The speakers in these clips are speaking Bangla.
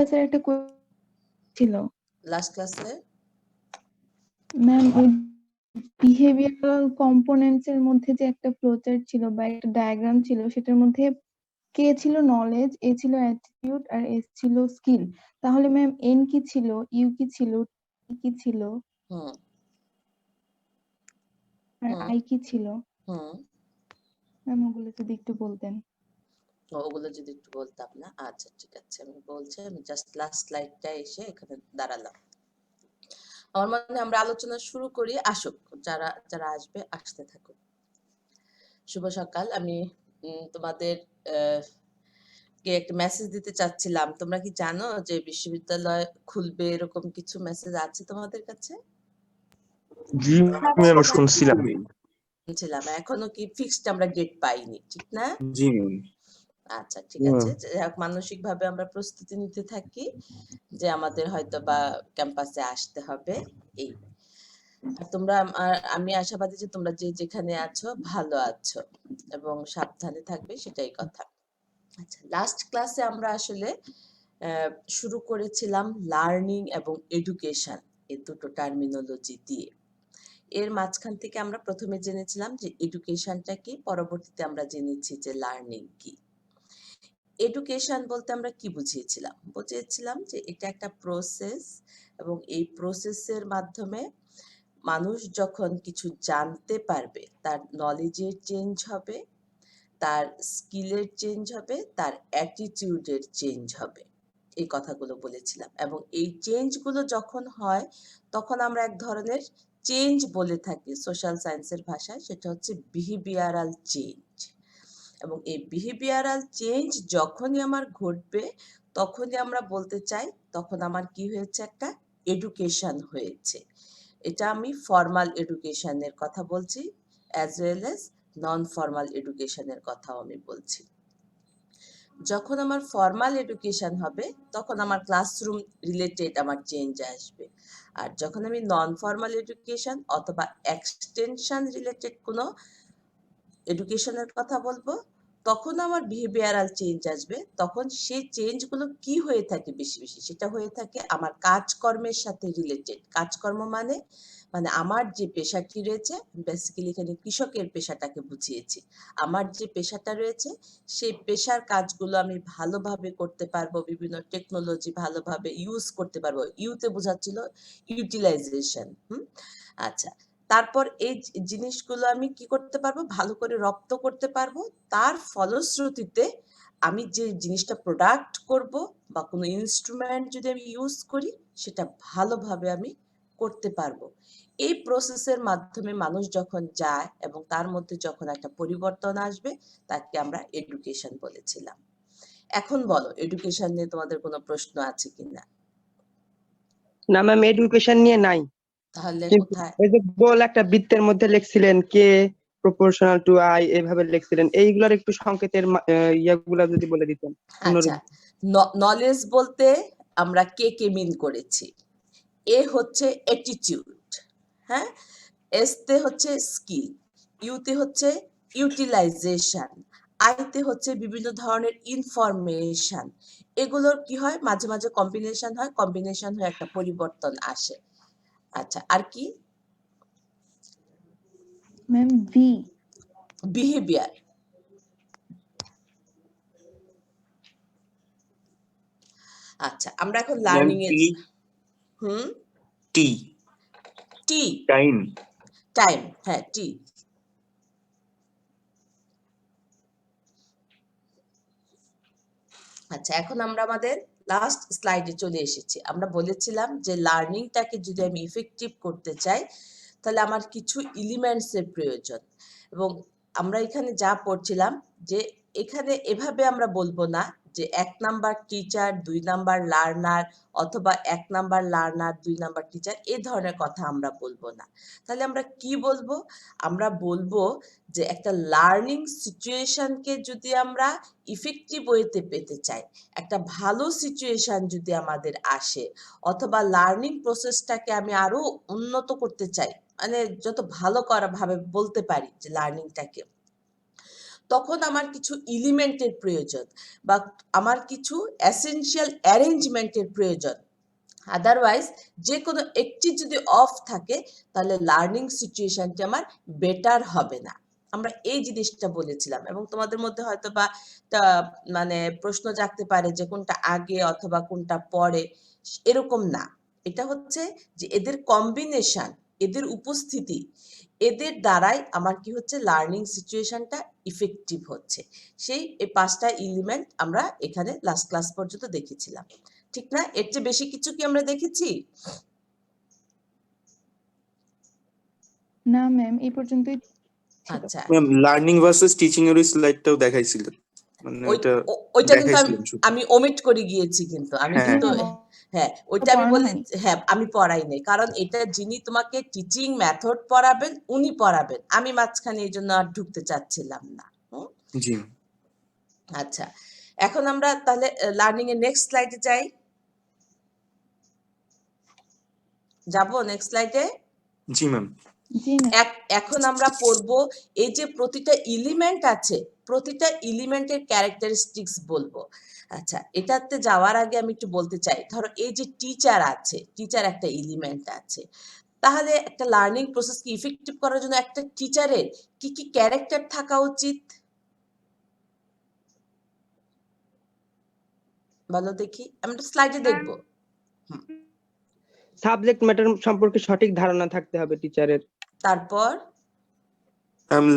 ক্লাসের একটা ছিল লাস্ট ক্লাসে ম্যাম ওই বিহেভিয়ারাল কম্পোনেন্টস এর মধ্যে যে একটা ফ্লোচার্ট ছিল বা একটা ডায়াগ্রাম ছিল, সেটার মধ্যে কে ছিল নলেজ, এ ছিল অ্যাটিটিউড, আর এস ছিল স্কিল। তাহলে ম্যাম এন কি ছিল, ইউ কি ছিল, টি কি ছিল, হুম আর হুম আই কি ছিল? হুম ম্যাম ওগুলো যদি একটু বলতেন। ওগুলো যদি একটু বলতাম না? আচ্ছা ঠিক আছে, আমি বলছি। আমি জাস্ট লাস্ট স্লাইডটা এসে এখানে দাঁড়ালাম। আমার মনে হয় আমরা আলোচনা শুরু করি। আসুক, যারা যারা আসবে আসতে থাকুক। শুভ সকাল। আমি তোমাদের কে একটা মেসেজ দিতে চাচ্ছিলাম। তোমরা কি জানো যে বিশ্ববিদ্যালয় খুলবে, এরকম কিছু মেসেজ আছে তোমাদের কাছে? জি ম্যাম, শুনছিলাম। শুনছিলাম। এখনো কি ফিক্সড আমরা ডেট পাইনি, ঠিক না? জি ম্যাম। আচ্ছা ঠিক আছে। মানসিক ভাবে আমরা প্রস্তুতি নিতে থাকি যে আমাদের হয়তো বা ক্যাম্পাসে আসতে হবে। এই আর তোমরা আমি আশাবাদী যে তোমরা যে যেখানে আছো ভালো আছো এবং সাবধানে থাকবে, সেটাই কথা। আচ্ছা, লাস্ট ক্লাসে আমরা আসলে শুরু করেছিলাম লার্নিং এবং এডুকেশন, এই দুটো টার্মিনোলজি দিয়ে। এর মাঝখান থেকে আমরা প্রথমে জেনেছিলাম যে এডুকেশনটা কি, পরবর্তীতে আমরা জেনেছি যে লার্নিং কি। এডুকেশন বলতে আমরা কি বুঝিয়েছিলাম যে এটা একটা প্রসেস, এবং এই প্রসেসের মাধ্যমে মানুষ যখন কিছু জানতে পারবে, তার নলেজের চেঞ্জ হবে, তার স্কিলের চেঞ্জ হবে, তার অ্যাটিটিউডের চেঞ্জ হবে। এই কথাগুলো বলেছিলাম। এবং এই চেঞ্জগুলো যখন হয় তখন আমরা এক ধরনের চেঞ্জ বলে থাকি সোশ্যাল সায়েন্সের ভাষায়, সেটা হচ্ছে বিহেভিয়ারাল চেঞ্জ। এবং এই বিহেভিয়ারাল চেঞ্জ যখনই আমার ঘটবে তখনই আমরা বলতে চাই তখন আমার কি হয়েছে, একটা এডুকেশন হয়েছে। এটা আমি ফর্মাল এডুকেশনের কথা বলছি, as well as non formal এডুকেশনের কথাও আমি বলছি। যখন আমার ফর্মাল এডুকেশন হবে তখন আমার ক্লাসরুম রিলেটেড আমার চেঞ্জ আসবে। আর যখন আমি নন ফর্মাল এডুকেশন অথবা এক্সটেনশন রিলেটেড কোনো এডুকেশনের কথা বলবো, তখন আমার বিহেভিয়ারাল চেঞ্জ আসবে। তখন সেই চেঞ্জগুলো কি হয়ে থাকে বেশি বেশি, সেটা হয়ে থাকে আমার কাজকর্মের সাথে রিলেটেড। কাজকর্ম মানে মানে আমার যে পেশাটি রয়েছে, বেসিক্যালি এখানে কৃষকের পেশাটাকে বুঝিয়েছি। আমার যে পেশাটা রয়েছে সেই পেশার কাজগুলো আমি ভালোভাবে করতে পারবো, বিভিন্ন টেকনোলজি ভালোভাবে ইউজ করতে পারবো। ইউতে বোঝাচ্ছিল ইউটিলাইজেশন। আচ্ছা, তারপর এই জিনিসগুলো আমি কি করতে পারবো, ভালো করে রপ্ত করতে পারবো। তার ফলশ্রুতিতে আমি যে জিনিসটা প্রোডাক্ট করব বা কোনো ইনস্ট্রুমেন্ট যদি আমি ইউজ করি, সেটা ভালোভাবে আমি করতে পারবো। এই প্রসেসের মাধ্যমে মানুষ যখন যায় এবং তার মধ্যে যখন একটা পরিবর্তন আসবে, তাকে আমরা এডুকেশন বলেছিলাম। এখন বলো, এডুকেশন নিয়ে তোমাদের কোনো প্রশ্ন আছে কিনা? না ম্যাম, এডুকেশন নিয়ে নাই। তাহলে কোথায়? ওই যে গোল একটা বৃত্তের মধ্যে লিখছিলেন কে প্রপোর্শনাল টু আই, এইভাবে লিখছিলেন। এইগুলোর একটু সংকেতের ইয়াগুলা যদি বলে দিতেন। আচ্ছা, নলেজ বলতে আমরা কে কে মিন করেছি। এ হচ্ছে অ্যাটিটিউড, হ্যাঁ, এসতে হচ্ছে স্কিল, ইউতে হচ্ছে ইউটিলাইজেশন, আইতে হচ্ছে বিভিন্ন ধরনের ইনফরমেশন। এগুলোর কি হয়, মাঝে মাঝে কম্বিনেশন হয়, কম্বিনেশন হয়ে একটা পরিবর্তন আসে। আচ্ছা, আর কি? Ma'am V, behaviour. আচ্ছা, আমরা এখন লার্নিং এর টি টি টাইম। টাইম, হ্যাঁ টি। আচ্ছা, এখন আমরা আমাদের লাস্ট স্লাইডে চলে এসেছি। আমরা বলেছিলাম যে লার্নিংটাকে যদি আমি ইফেক্টিভ করতে চাই তাহলে আমার কিছু এলিমেন্টসের প্রয়োজন। এবং আমরা এখানে যা পড়ছিলাম যে এখানে এভাবে আমরা বলবো না যে 1 নাম্বার টিচার 2 নাম্বার লার্নার, অথবা 1 নাম্বার লার্নার 2 নাম্বার টিচার, এই ধরনের কথা আমরা বলবো না। তাহলে আমরা কি বলবো? আমরা বলবো যে একটা লার্নিং সিচুয়েশনকে যদি আমরা ইফেক্টিভ ওয়েতে পেতে চাই, একটা ভালো সিচুয়েশন যদি আমাদের আসে, অথবা লার্নিং প্রসেসটাকে আমি আরো উন্নত করতে চাই, মানে যত ভালো করা ভাবে বলতে পারি যে লার্নিংটাকে, তখন আমার কিছু এলিমেন্টের প্রয়োজন বা আমার কিছু এসেনশিয়াল অ্যারেঞ্জমেন্টের প্রয়োজন। আদারওয়াইজ যে কোনো একটি যদি অফ থাকে তাহলে লার্নিং সিচুয়েশনটি আমার বেটার হবে না। আমরা এই জিনিসটা বলেছিলাম এবং তোমাদের মধ্যে হয়তো বা মানে প্রশ্ন জাগতে পারে যে কোনটা আগে অথবা কোনটা পরে, এরকম না। এটা হচ্ছে যে এদের কম্বিনেশন, এদের উপস্থিতি, এদের দ্বারাই আমার কি হচ্ছে লার্নিং সিচুয়েশনটা ইফেক্টিভ হচ্ছে। সেই এই 5টা এলিমেন্ট আমরা এখানে লাস্ট ক্লাস পর্যন্ত দেখেছিলাম, ঠিক না? এর চেয়ে বেশি কিছু কি আমরা দেখেছি? না ম্যাম, এই পর্যন্তই ছিল। আচ্ছা, ম্যাম লার্নিং ভার্সেস টিচিং এর স্লাইডটাও দেখাইছিলেন, মানে ওইটা কিন্তু দেখাইছিলেন শুধু। আমি ওমিট করে গিয়েছি, কিন্তু আমি হ্যাঁ, কিন্তু হ্যাঁ, হ্যাঁ ওইটা আমি পড়ানো বলি, হয়নি। হ্যাঁ আমি পড়াই নাই, কারণ এটা যিনি তোমাকে টিচিং মেথড পড়াবেন উনি পড়াবেন, আমি মাঝখানে এই জন্য আর ঢুকতে চাচ্ছিলাম না। জি আচ্ছা, এখন আমরা তাহলে লার্নিং এর নেক্সট স্লাইডে যাই। যাবো নেক্সট স্লাইডে? জি ম্যাম। জি ম্যাম। এখন আমরা পড়বো এই যে প্রতিটা এলিমেন্ট আছে, প্রতিটা এলিমেন্টের ক্যারেক্টারিস্টিক্স বলবো। আচ্ছা, এটাতে যাওয়ার আগে আমি একটু বলতে চাই, ধরো এই যে টিচার আছে, টিচার একটা এলিমেন্ট আছে, তাহলে একটা লার্নিং প্রসেসকে ইফেক্টিভ করার জন্য একটা টিচারের কি কি ক্যারেক্টার থাকা উচিত বলো দেখি, আমরা স্লাইডে দেখবো। সাবজেক্ট ম্যাটার সম্পর্কে সঠিক ধারণা থাকতে হবে টিচারের। তারপর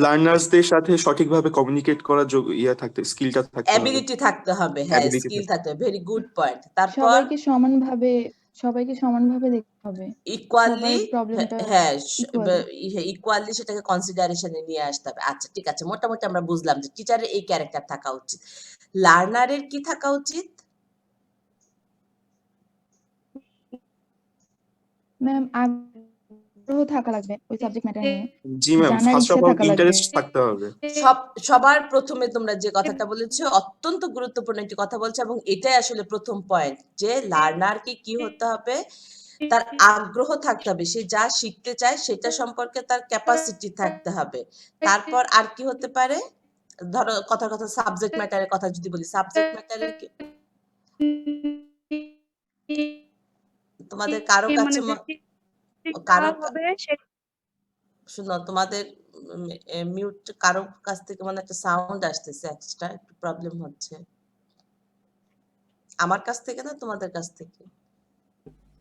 লার্নার্সদের সাথে সঠিকভাবে কমিউনিকেট করার স্কিলটা থাকতে হবে। অ্যাবিলিটি থাকতে হবে, হ্যাঁ Ability স্কিল থাকতে থাকতে হবে, ভেরি গুড পয়েন্ট। তারপর সবাইকে সমানভাবে দেখতে হবে। ইকুয়ালি, সবার প্রবলেমটা হ্যাঁ ইকুয়ালি। ইকুয়ালি সেটাকে কনসিডারেশনে নিয়ে আসতে হবে। আচ্ছা ঠিক আছে, মোটামুটি আমরা বুঝলাম যে টিচারের এই ক্যারেক্টার থাকা উচিত। লার্নারের কি থাকা উচিত? ম্যাম, আগ্রহ থাকা লাগবে ওই সাবজেক্ট ম্যাটার নিয়ে। জি ম্যাম, জানার ফার্স্ট ইচ্ছা অফ অল থাকা লাগবে। ইন্টারেস্ট থাকতে হবে। সবার প্রথমে তোমরা যে কথাটা বলেছো অত্যন্ত গুরুত্বপূর্ণ একটি কথা বলছো, এবং এটাই আসলে প্রথম পয়েন্ট, যে লার্নারকে কি হতে হবে, তার আগ্রহ থাকতে হবে, সে যা শিখতে চায় সেটা সম্পর্কে তার ক্যাপাসিটি থাকতে হবে। তারপর আর কি হতে পারে, ধরো কথার কথা সাবজেক্ট ম্যাটারের কথা যদি বলি, সাবজেক্ট ম্যাটারের তোমাদের কারো কাছে কারো শুনো, তোমাদের মিউট, কারো কাছ থেকে মানে একটা সাউন্ড আসতেছে এক্সট্রা, একটু প্রবলেম হচ্ছে। আমার কাছ থেকে না তোমাদের কাছ থেকে?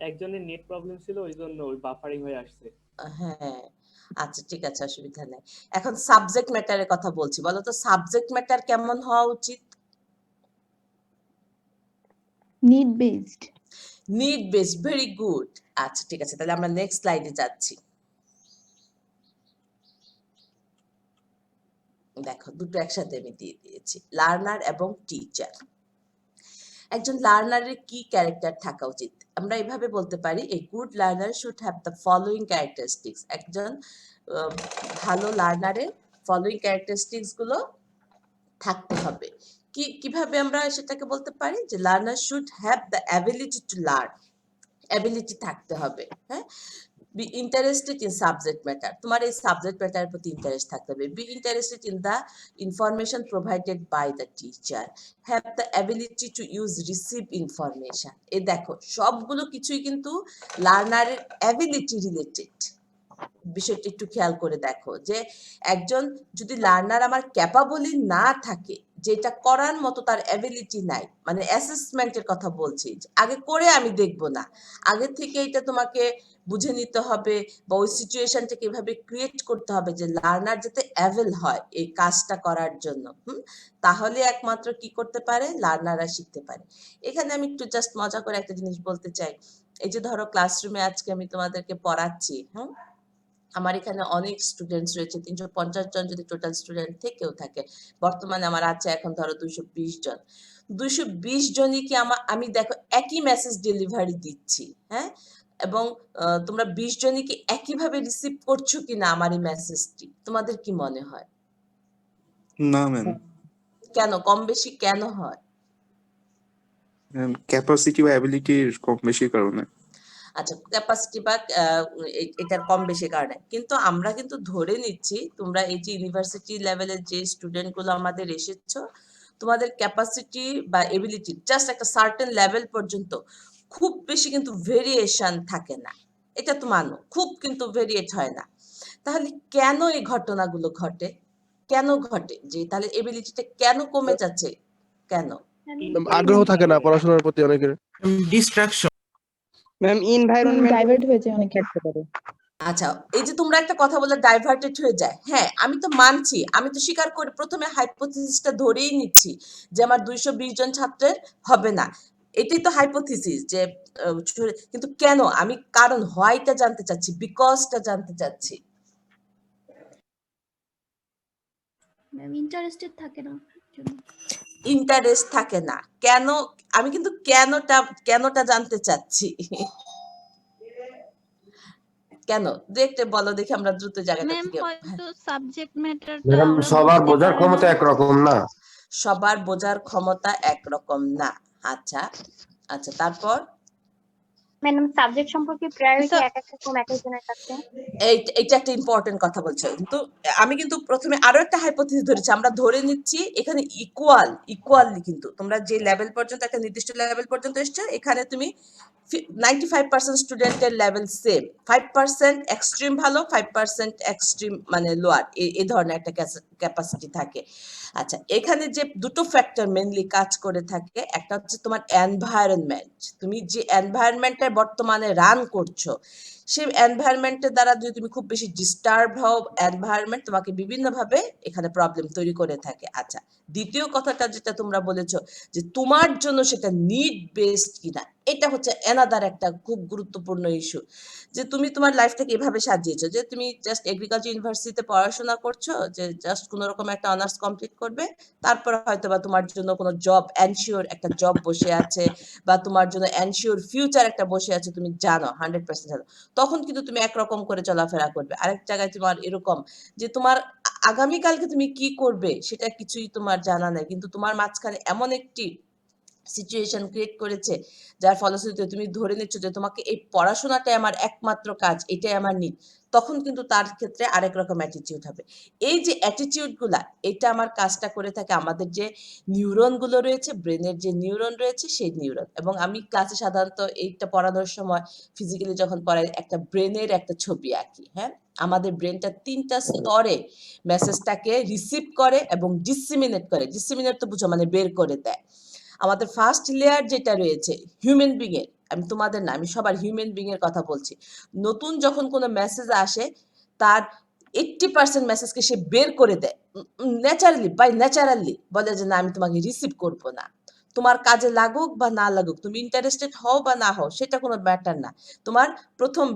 একজনের নেট প্রবলেম ছিল, ওই জন্য ওই বাফারিং হয়ে আসছে। হ্যাঁ, আচ্ছা ঠিক আছে, অসুবিধা নেই। এখন সাবজেক্ট ম্যাটারের কথা বলছি, বলো তো সাবজেক্ট ম্যাটার কেমন হওয়া উচিত? Need based. Need based, very good. আচ্ছা ঠিক আছে, তাহলে আমরা নেক্সট স্লাইডে যাচ্ছি। দেখো দুটো একসাথে আমি দিয়ে দিয়েছি, লার্নার এবং টিচার। একজন লার্নারের কি ক্যারেক্টার থাকা উচিত? আমরা এভাবে বলতে পারি, a good learner should have the following characteristics. একজন ভালো লার্নারের ফলোইং ক্যারেক্টারিস্টিক্স গুলো থাকতে হবে। কিভাবে আমরা সেটাকে বলতে পারি, যে learner should have the ability to learn, ability থাকতে হবে। হ্যাঁ, be interested in subject matter, তোমার এই সাবজেক্ট ম্যাটারের প্রতি ইন্টারেস্ট থাকতে হবে। Be interested in the information provided by the teacher, have the ability to use receive information. এ দেখো সবগুলো কিছুই কিন্তু লার্নারের অ্যাবিলিটি রিলেটেড। বিষয়টি একটু খেয়াল করে দেখো, যে একজন যদি লার্নার আমার ক্যাপাবলি না থাকে, যেটা করার মতো তার অ্যাবিলিটি নাই, মানে অ্যাসেসমেন্টের কথা বলছি, আগে করে আমি দেখব না, আগে থেকে এটা তোমাকে বুঝে নিতে হবে, বা ওই সিচুয়েশনটাকে এভাবে ক্রিয়েট করতে হবে যে লার্নার যাতে অ্যাভেল হয় এই কাজটা করার জন্য। তাহলে একমাত্র কি করতে পারে, লার্নাররা শিখতে পারে। এখানে আমি একটু জাস্ট মজা করে একটা জিনিস বলতে চাই। এই যে ধরো ক্লাসরুমে আজকে আমি তোমাদেরকে পড়াচ্ছি, আমার এখানে অনেক স্টুডেন্টস রয়েছে, 350 জন যদি টোটাল স্টুডেন্ট থেকেও থাকে, বর্তমানে আমার আছে এখন ধরো 220 জন। 220 জনই কি আমি দেখো একই মেসেজ ডেলিভারি দিচ্ছি, হ্যাঁ, এবং তোমরা 20 জনই কি একইভাবে রিসিভ করছো কিনা আমার এই মেসেজটি, তোমাদের কি মনে হয়? না ম্যাম, কেন কম বেশি কেন হয়? ক্যাপাসিটি বা অ্যাবিলিটির কম বেশির কারণে। আচ্ছা, ক্যাপাসিটি বা এটার কম বেশি কারণে কিন্তু আমরা কিন্তু ধরে নিচ্ছি তোমরা এই যে ইউনিভার্সিটি লেভেলের যে স্টুডেন্ট গুলো আমাদের এসেছো, তোমাদের ক্যাপাসিটি বা এবিলিটি জাস্ট একটা সার্টেন লেভেল পর্যন্ত, খুব বেশি কিন্তু ভেরিয়েশন থাকে না, এটা তো মানো, খুব কিন্তু ভেরিয়েট হয় না। তাহলে কেন এই ঘটনাগুলো ঘটে? কেন ঘটে যে তাহলে এবিলিটিটা কেন কমে যাচ্ছে? কেন? আগ্রহ থাকে না পড়াশোনার প্রতি অনেকের। ডিস্ট্রাকশন। ম্যাম এনভায়রনমেন্ট ডাইভার্ট হয়ে যায় অনেক থাকতে পারে। আচ্ছা, এই যে তোমরা একটা কথা বলে ডাইভার্টেড হয়ে যায়, হ্যাঁ আমি তো মানছি, আমি তো স্বীকার করে প্রথমে হাইপোথিসিসটা ধরেই নিচ্ছি যে আমার 220 জন ছাত্রের হবে না, এটাই তো হাইপোথিসিস যে কিন্তু কেন, আমি কারণ হোয়াইটা জানতে চাচ্ছি, বিকজটা জানতে চাচ্ছি। ম্যাম ইন্টারেস্টেড থাকে না জন্য। ইন্টারেস্ট থাকে না কেন? আমি কিন্তু কেনটা জানতে চাচ্ছি। কেন দেখতে বলো দেখি, আমরা দ্রুত জায়গাটা ম্যাম থেকে। হয়তো সাবজেক্ট ম্যাটারটা ম্যাডাম ওরা সবার বুঝতে বোঝার পারে ক্ষমতা না। একরকম না। সবার বোঝার ক্ষমতা একরকম না। আচ্ছা আচ্ছা, তারপর ম্যাডাম সাবজেক্ট সম্পর্কে প্রায়োরিটি এক এক রকম এক একজনের কাছে। এইটা একটা ইম্পর্টেন্ট কথা বলছো, কিন্তু আমি কিন্তু প্রথমে আরো একটা হাইপোথিসিস ধরেছি, আমরা ধরে নিচ্ছি এখানে ইকুয়ালি কিন্তু তোমরা যে লেভেল পর্যন্ত, একটা নির্দিষ্ট লেভেল পর্যন্ত এসছো, এখানে তুমি 95% স্টুডেন্টের লেভেল সেম, 5% এক্সট্রিম ভালো, 5% এক্সট্রিম মানে লোয়ার, এই ধরনের একটা ক্যাপাসিটি থাকে। আচ্ছা, এখানে যে দুটো ফ্যাক্টর মেইনলি কাজ করে থাকে, একটা হচ্ছে তোমার এনভায়রনমেন্ট, তুমি যে এনভায়রনমেন্টে বর্তমানে রান করছো, সেই এনভায়রনমেন্টের দ্বারা যদি তুমি খুব বেশি ডিস্টার্ব হও, এনভায়রনমেন্ট তোমাকে বিভিন্নভাবে এখানে প্রবলেম তৈরি করে থাকে। আচ্ছা, দ্বিতীয় কথাটা যেটা তোমরা বলেছো যে তোমার জন্য সেটা নিড বেসড কিনা, এটা হচ্ছে এনাদার একটা খুব গুরুত্বপূর্ণ ইস্যু, যে তুমি তোমার লাইফটাকে এভাবে সাজিয়েছো যে তুমি জাস্ট এগ্রিকালচার ইউনিভার্সিটিতে পড়াশোনা করছো, যে জাস্ট কোনো রকম একটা অনার্স কমপ্লিট করবে, তারপর হয়তো বা তোমার জন্য কোনো জব এনশিওর একটা জব বসে আছে, বা তোমার জন্য এনশিওর ফিউচার একটা বসে আছে, তুমি জানো 100% জানো, তখন কিন্তু তুমি একরকম করে চলাফেরা করবে। আরেক জায়গায় তোমার এরকম যে তোমার আগামীকালকে তুমি কি করবে সেটা কিছুই তোমার জানা নেই, কিন্তু তোমার মাঝখানে এমন একটি সিচুয়েশন ক্রিয়েট করেছে যার ফলশ্রুতিতে তুমি ধরে নিচ্ছ যে তোমাকে এই পড়াশোনাটাই আমার একমাত্র কাজ, এটাই আমার নিড, তখন কিন্তু তার ক্ষেত্রে আরেক রকম অ্যাটিটিউড হবে। এই যে অ্যাটিটিউড গুলা, এটা আমার কাজটা করে থাকে আমাদের যে নিউরন গুলো রয়েছে, ব্রেনের যে নিউরন রয়েছে সেই নিউরন। এবং আমি ক্লাসে সাধারণত এইটা পড়ানোর সময় ফিজিক্যালি যখন পড়াই, একটা ব্রেনের একটা ছবি আঁকি। হ্যাঁ, আমাদের ব্রেনটা 3টা স্তরে মেসেজটাকে রিসিভ করে এবং ডিসিমিনেট করে। ডিসিমিনেট তো বুঝো, মানে বের করে দেয়। আমাদের ফার্স্ট লেয়ার যেটা রয়েছে হিউম্যান বিং এর, আমি তোমাদের না, আমি সবার হিউম্যান বিং এর কথা বলছি, নতুন যখন কোনো মেসেজ আসে তার 80% মেসেজকে সে বের করে দেয় ন্যাচারালি বলে যে না, আমি তোমাকে রিসিভ করবো না, তোমার কাজে লাগুক বা না লাগুক, তুমি ইন্টারেস্টেড হও বা না হও সেটা কোনো ম্যাটার না, তোমার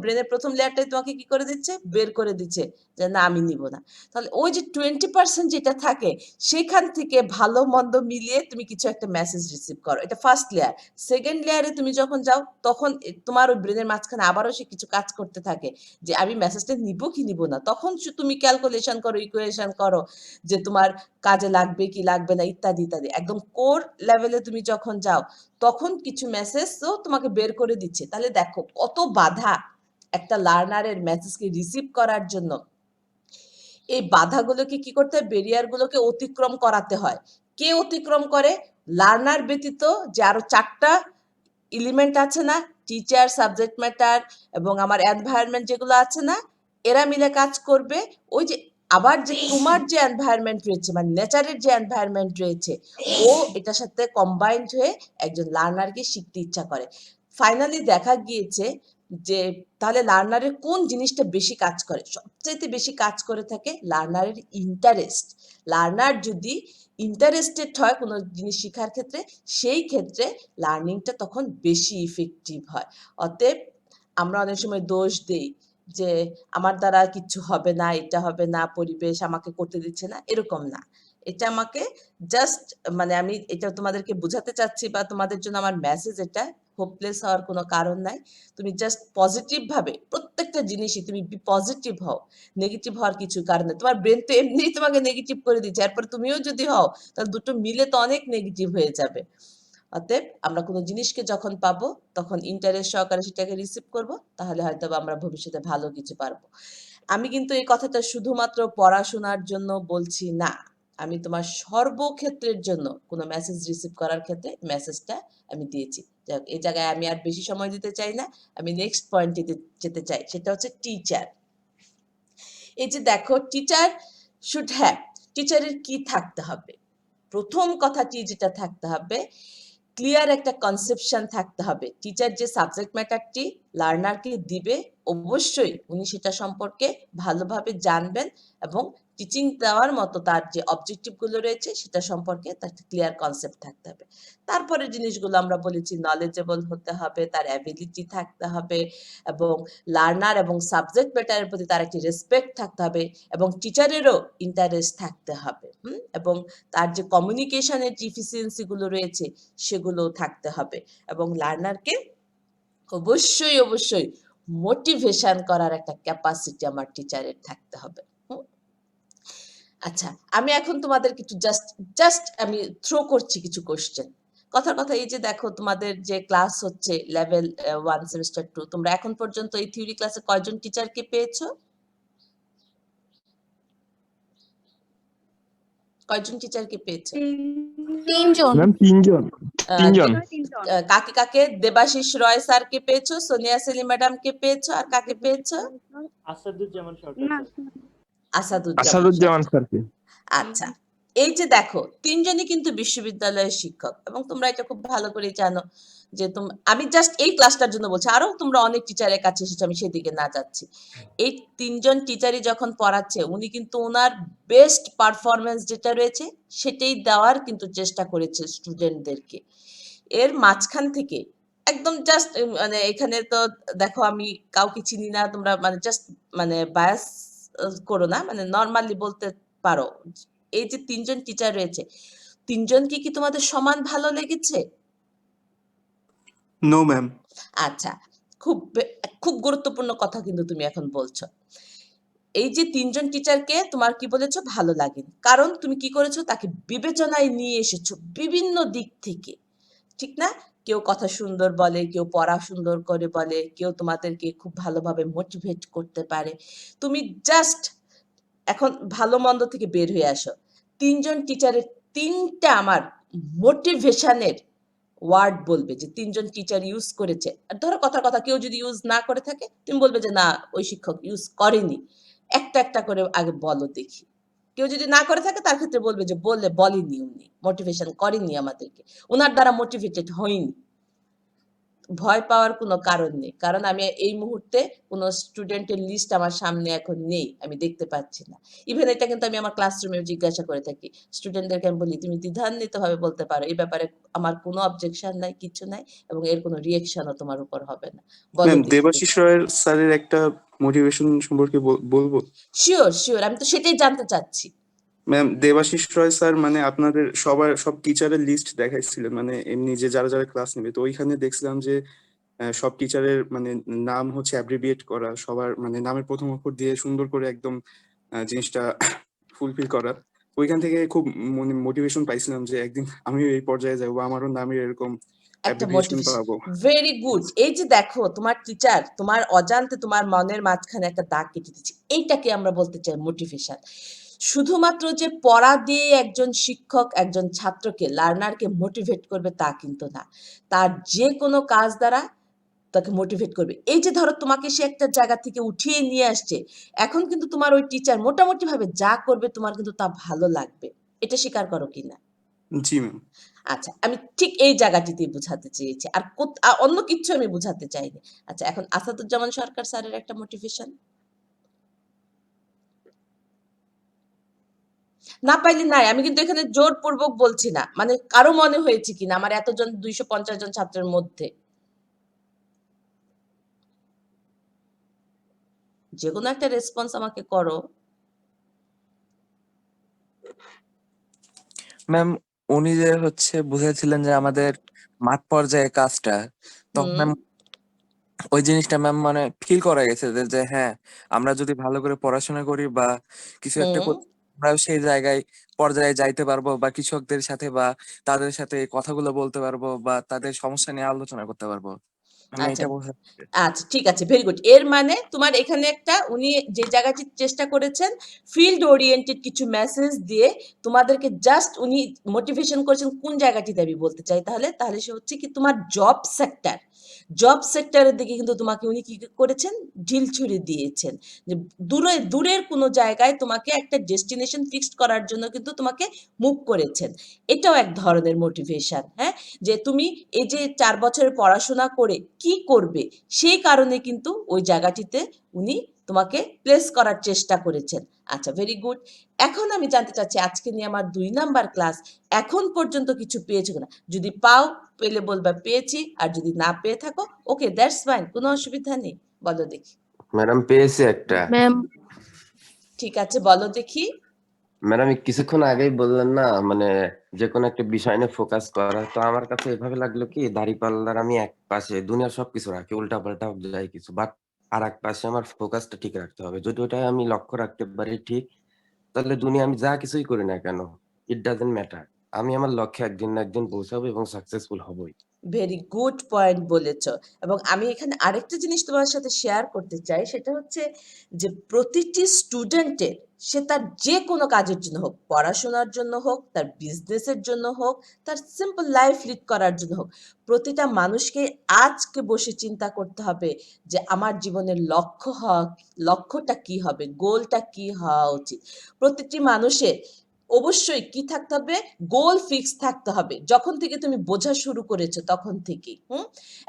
ব্রেনের প্রথম লেয়ারটাই তোমাকে কি করে দিচ্ছে, বের করে দিচ্ছে যে না, আমি নিব না। তাহলে ওই যে 20% যেটা থাকে, সেখান থেকে ভালো মন্দ মিলিয়ে তুমি কিছু একটা মেসেজ রিসিভ করো, এটা ফার্স্ট লেয়ার। সেকেন্ড লেয়ারে তুমি যখন যাও, তখন তোমার ওই ব্রেনের মাঝখানে আবারও সে কিছু কাজ করতে থাকে যে আমি মেসেজটা নিব কি নিব না, তখন তুমি ক্যালকুলেশন করো, ইকুয়েশন করো যে তোমার কাজে লাগবে কি লাগবে না, ইত্যাদি ইত্যাদি। একদম কোর লেভেলে তুমি যখন যাও, তখন কিছু মেসেজও তোমাকে বের করে দিচ্ছে। তাহলে দেখো কত বাধা একটা লার্নারের মেসেজকে রিসিভ করার জন্য। এই বাধাগুলোকে কি করতে হয়, ব্যারিয়ার গুলোকে অতিক্রম করাতে হয়। কে অতিক্রম করে? লার্নার ব্যতীত যে আরো 4টা এলিমেন্ট আছে না, টিচার, সাবজেক্ট ম্যাটার এবং আমার এনভায়রনমেন্ট যেগুলো আছে না, এরা মিলে কাজ করবে। ওই যে আবার যে তোমার যে এনভায়রনমেন্ট রয়েছে, মানে নেচারের যে এনভায়রনমেন্ট রয়েছে, ও এটার সাথে কম্বাইন্ড হয়ে একজন লার্নারকে শিখতে ইচ্ছা করে। ফাইনালি দেখা গিয়েছে যে তাহলে লার্নারের কোন জিনিসটা বেশি কাজ করে, সবচেয়ে বেশি কাজ করে থাকে লার্নারের ইন্টারেস্ট। লার্নার যদি ইন্টারেস্টেড হয় কোনো জিনিস শেখার ক্ষেত্রে, সেই ক্ষেত্রে লার্নিংটা তখন বেশি ইফেক্টিভ হয়। অতএব আমরা অনেক সময় দোষ দেই যে আমার দ্বারা কিছু হবে না, এটা হবে না, পরিবেশ আমাকে করতে দিচ্ছে না, এরকম না। এটা আমাকে জাস্ট মানে আমি এটা তোমাদেরকে বোঝাতে চাচ্ছি, বা তোমাদের জন্য আমার মেসেজ এটা, হোপলেস হওয়ার কোনো কারণ নাই। তুমি জাস্ট পজিটিভ ভাবে প্রত্যেকটা জিনিসই তুমি পজিটিভ হও, নেগেটিভ হওয়ার কিছু কারণ নেই। তোমার ব্রেন তো এমনিই তোমাকে নেগেটিভ করে দিচ্ছে, এরপর তুমিও যদি হও, তাহলে দুটো মিলে তো অনেক নেগেটিভ হয়ে যাবে। অতএব আমরা কোনো জিনিসকে যখন পাবো তখন ইন্টারেস্ট সহকারে সেটাকে রিসিভ করব, তাহলে হয়তো আমরা ভবিষ্যতে ভালো কিছু পারবো। আমি কিন্তু এই কথাটা শুধুমাত্র পড়াশোনার জন্য বলছি না, আমি তোমার সর্বক্ষেত্রের জন্য কোনো মেসেজ রিসিভ করার ক্ষেত্রে মেসেজটা আমি দিয়েছি। যাক, এই জায়গায় আমি আর বেশি সময় দিতে চাই না, আমি নেক্সট পয়েন্টে যেতে চাই, সেটা হচ্ছে টিচার। এই যে দেখো, টিচার শুড হ্যাভ, টিচারের কি থাকতে হবে? প্রথম কথাটি যেটা থাকতে হবে, ক্লিয়ার একটা কনসেপশন থাকতে হবে। টিচার যে সাবজেক্ট ম্যাটারটি লার্নারকে দিবে, অবশ্যই উনি সেটা সম্পর্কে ভালোভাবে জানবেন এবং টিচিং দেওয়ার মতো তার যে অবজেক্টিভগুলো রয়েছে সেটা সম্পর্কে তার ক্লিয়ার কনসেপ্ট থাকতে হবে। তারপরে জিনিসগুলো আমরা বলেছি, নলেজেবল হতে হবে, তার অ্যাবিলিটি থাকতে হবে এবং লার্নার এবং সাবজেক্ট ম্যাটারের প্রতি তার একটি রেসপেক্ট থাকতে হবে এবং টিচারেরও ইন্টারেস্ট থাকতে হবে, এবং তার যে কমিউনিকেশনের যে ইফিসিয়েন্সিগুলো রয়েছে সেগুলো থাকতে হবে এবং লার্নারকে অবশ্যই অবশ্যই মোটিভেশন করার একটা ক্যাপাসিটি আমার টিচারের থাকতে হবে। আচ্ছা, আমি এখন তোমাদের কিছু জাস্ট আমি থ্রো করছি কিছু কোশ্চেন। কথার কথা, এই যে দেখো তোমাদের যে ক্লাস হচ্ছে লেভেল 1 সেমিস্টার 2, তোমরা এখন পর্যন্ত এই থিওরি ক্লাসে কয়জন টিচারকে পেয়েছো? কয়জন টিচারকে পেয়েছো? 3 জন। ম্যাম 3 জন। কাকে কাকে? দেবাশিস রয় স্যারকে পেয়েছো, সোনিয়া সেলিম ম্যাডামকে পেয়েছো, আর কাকে পেয়েছো? আসাদুজ্জামান সরকার স্যার। আসাদুজ্জামান স্যারকে। আচ্ছা, এই যে দেখো, তিনজনই কিন্তু বিশ্ববিদ্যালয়ের শিক্ষক এবং তোমরা এটা খুব ভালো করে জানো যে আমি জাস্ট এই ক্লাসটার জন্য বলছি, আরো তোমরা অনেক টিচারের কাছে এসেছো, আমি সেদিকে না যাচ্ছি। এই তিনজন টিচারই যখন পড়াচ্ছে, উনি কিন্তু ওনার বেস্ট পারফরমেন্স যেটা রয়েছে সেটাই দেওয়ার কিন্তু চেষ্টা করেছে স্টুডেন্টদেরকে। এর মাঝখান থেকে একদম জাস্ট মানে এখানে তো দেখো আমি কাউকে চিনি না, তোমরা মানে জাস্ট মানে বায়াস করো না, মানে নর্মালি বলতে পারো, এই যে তিনজন টিচার রয়েছে, তিনজনকে কি তোমাদের সমান ভালো লেগেছে? No ma'am. আচ্ছা, খুব গুরুত্বপূর্ণ কথা কিন্তু তুমি এখন বলছো। এই যে তিনজন টিচারকে তোমার কি বলেছো ভালো লাগেনি, কারণ তুমি কি করেছো, তাকে বিবেচনায় নিয়ে এসেছো বিভিন্ন দিক থেকে, ঠিক না? কেউ কথা সুন্দর বলে, কেউ পড়া সুন্দর করে বলে, কেউ তোমাদেরকে খুব ভালোভাবে মোটিভেট করতে পারে। তুমি জাস্ট এখন ভালো মন্দ থেকে বের হয়ে আসো, তিনজন টিচারের তিনটা আমার মোটিভেশনের ওয়ার্ড বলবে যে তিনজন টিচার ইউজ করেছে। আর ধরো কথার কথা, কেউ যদি ইউজ না করে থাকে তুমি বলবে যে না, ওই শিক্ষক ইউজ করেনি। একটা একটা করে আগে বলো দেখি। কেউ যদি না করে থাকে তার ক্ষেত্রে বলবে যে বলেনি, উনি মোটিভেশন করেনি আমাদেরকে, ওনার দ্বারা মোটিভেটেড হয়নি। ভয় পাওয়ার কোনো কারণ নেই, কারণ আমি এই মুহূর্তে কোনো স্টুডেন্টের লিস্ট আমার সামনে এখন নেই, আমি দেখতে পাচ্ছি না। ইভেন এটা কিন্তু আমি আমার ক্লাসরুমেও জিজ্ঞাসা করে থাকি স্টুডেন্টদেরকে, আমি বলি তুমি দ্বিধান্বিতভাবে বলতে পারো, এই ব্যাপারে আমার কোনো অবজেকশন নাই, কিছু নাই, এবং এর কোনো রিয়েকশনও তোমার উপর হবে না। বলো ম্যাম, দেখি। দেবাশিস রয়ের স্যারের একটা মোটিভেশন সম্পর্কে বলবো। শিওর, আমি তো সেটাই জানতে চাচ্ছি। ম্যাম, দেবাশিস রয় স্যার মানে আপনাদের সব টিচারের লিস্ট দেখাইছিলেন, মানে এমনি যে যারা যারা ক্লাস নেবে, তো ওইখানে দেখছিলাম যে সব টিচারের মানে নাম হচ্ছে অ্যাব্রিভিয়েট করা, সবার মানে নামের প্রথম অক্ষর দিয়ে সুন্দর করে একদম জিনিসটা ফুলফিল করা। ওইখান থেকে খুব মোটিভেশন পাইছিলাম যে একদিন আমিও এই পর্যায়ে যাবো, আমারও নামের এরকম একটা অ্যাব্রিভিয়েশন মোটিভেশন, পাবো। Very good. এই যে দেখো, তোমার টিচার তোমার অজান্তে তোমার মনের মাঝখানে একটা দাগ কেটে দিচ্ছে, এইটাকে আমরা বলতে চাই মোটিভেশন। শুধুমাত্র যে পড়া দিয়ে একজন শিক্ষক একজন ছাত্রকে, লার্নারকে মোটিভেট করবে তা কিন্তু না, তার যে কোনো কাজ দ্বারা তাকে মোটিভেট করবে। এই যে ধরো তোমাকে সে একটা জায়গা থেকে উঠিয়ে নিয়ে আসছে, এখন কিন্তু তোমার ওই টিচার মোটামুটি ভাবে যা করবে তোমার কিন্তু তা ভালো লাগবে, এটা স্বীকার করো কিনা? জি ম্যাম। আচ্ছা, আমি ঠিক এই জায়গাটিতে বোঝাতে চেয়েছি, আর অন্য কিছু আমি বোঝাতে চাইনি। আচ্ছা, এখন আসাদুজ্জামান সরকার স্যারের একটা মোটিভেশন না পাইলে নাই, আমি কিন্তু এখানে জোরপূর্বক বলছি না, মানে কারো মনে হয়েছে কিনা আমার এতজন 250 জন ছাত্রের মধ্যে যে কোনো একটা রেসপন্স আমাকে করো। ম্যাম, উনি যে হচ্ছে বুঝাইছিলেন যে আমাদের মাঠ পর্যায়ে কাজটা, তখন ম্যাম ওই জিনিসটা ম্যাম মানে ফিল করা গেছে যে হ্যাঁ, আমরা যদি ভালো করে পড়াশোনা করি বা কিছু একটা আমরাও সেই জায়গায় পর্যায়ে যাইতে পারবো বা কৃষকদের সাথে বা তাদের সাথে কথাগুলো বলতে পারবো বা তাদের সমস্যা নিয়ে আলোচনা করতে পারবো। আমি আচ্ছা এটা বোঝাতে আচ্ছা ঠিক আছে, ভেরি গুড। এর মানে তোমার এখানে একটা উনি যে জায়গাটি চেষ্টা করেছেন ফিল্ড ওরিয়েন্টেড কিছু মেসেজ দিয়ে তোমাদেরকে জাস্ট উনি মোটিভেশন করেছেন কোন জায়গাটিতে আমি বলতে চাই, তাহলে সে হচ্ছে কি তোমার জব সেক্টরের দিকে কিন্তু তোমাকে উনি কি করেছেন, ঢিল ছুড়ে দিয়েছেন যে দূরের কোনো জায়গায় তোমাকে একটা ডেস্টিনেশন ফিক্সড করার জন্য কিন্তু তোমাকে মুভ করেছেন। এটাও এক ধরনের মোটিভেশন, হ্যাঁ, যে তুমি এই যে 4 বছরের পড়াশোনা করে কি করবে সেই কারণে কিন্তু ওই জায়গাটিতে উনি তোমাকে প্লেস করার চেষ্টা করেছেন। আচ্ছা, ভেরি গুড। এখন আমি জানতে চাচ্ছি আজকে নিয়ে আমার 2 নাম্বার ক্লাস, এখন পর্যন্ত কিছু পেয়েছো কিনা? যদি পেলে বলবা পেয়েছি, আর যদি না পেয়ে থাকো ওকে দ্যাটস ফাইন, কোনো অসুবিধা নেই। বলো দেখি। ম্যাডাম পেয়েছি একটা। ম্যাম ঠিক আছে, বলো দেখি। ম্যাডাম কিছুক্ষণ আগেই বললেন না মানে যে কোনো একটা বিষয় নিয়ে ফোকাস করা, তো আমার কাছে এভাবে লাগলো কি দাঁড়িপাল্লার আমি এক পাশে দুনিয়ার সবকিছু রাখি, উল্টা পাল্টা যাই কিছু, বাট আর এক পাশে আমার ফোকাসটা ঠিক রাখতে হবে। যদি ওটাই আমি লক্ষ্য রাখতে পারি ঠিক, তাহলে দুনিয়া আমি যা কিছুই করি না কেন, ইট ডাজন্ট ম্যাটার, আমি আমার লক্ষ্যে একদিন না একদিন পৌঁছাবো এবং সাকসেসফুল হবই। ভেরি গুড পয়েন্ট বলেছ। এবং আমি এখানে আরেকটা জিনিস তোমার সাথে শেয়ার করতে চাই, সেটা হচ্ছে যে প্রতিটি স্টুডেন্টের, সে তার যে কোনো কাজের জন্য হোক, পড়াশোনার জন্য হোক, তার বিজনেসের জন্য হোক, তার সিম্পল লাইফ লিড করার জন্য হোক, প্রতিটা মানুষকে আজকে বসে চিন্তা করতে হবে যে আমার জীবনের লক্ষ্যটা কি হবে, গোলটা কি হওয়া উচিত। প্রতিটি মানুষের অবশ্যই কি থাকতে হবে, গোল ফিক্স থাকতে হবে যখন থেকে তুমি বোঝা শুরু করেছো তখন থেকেই।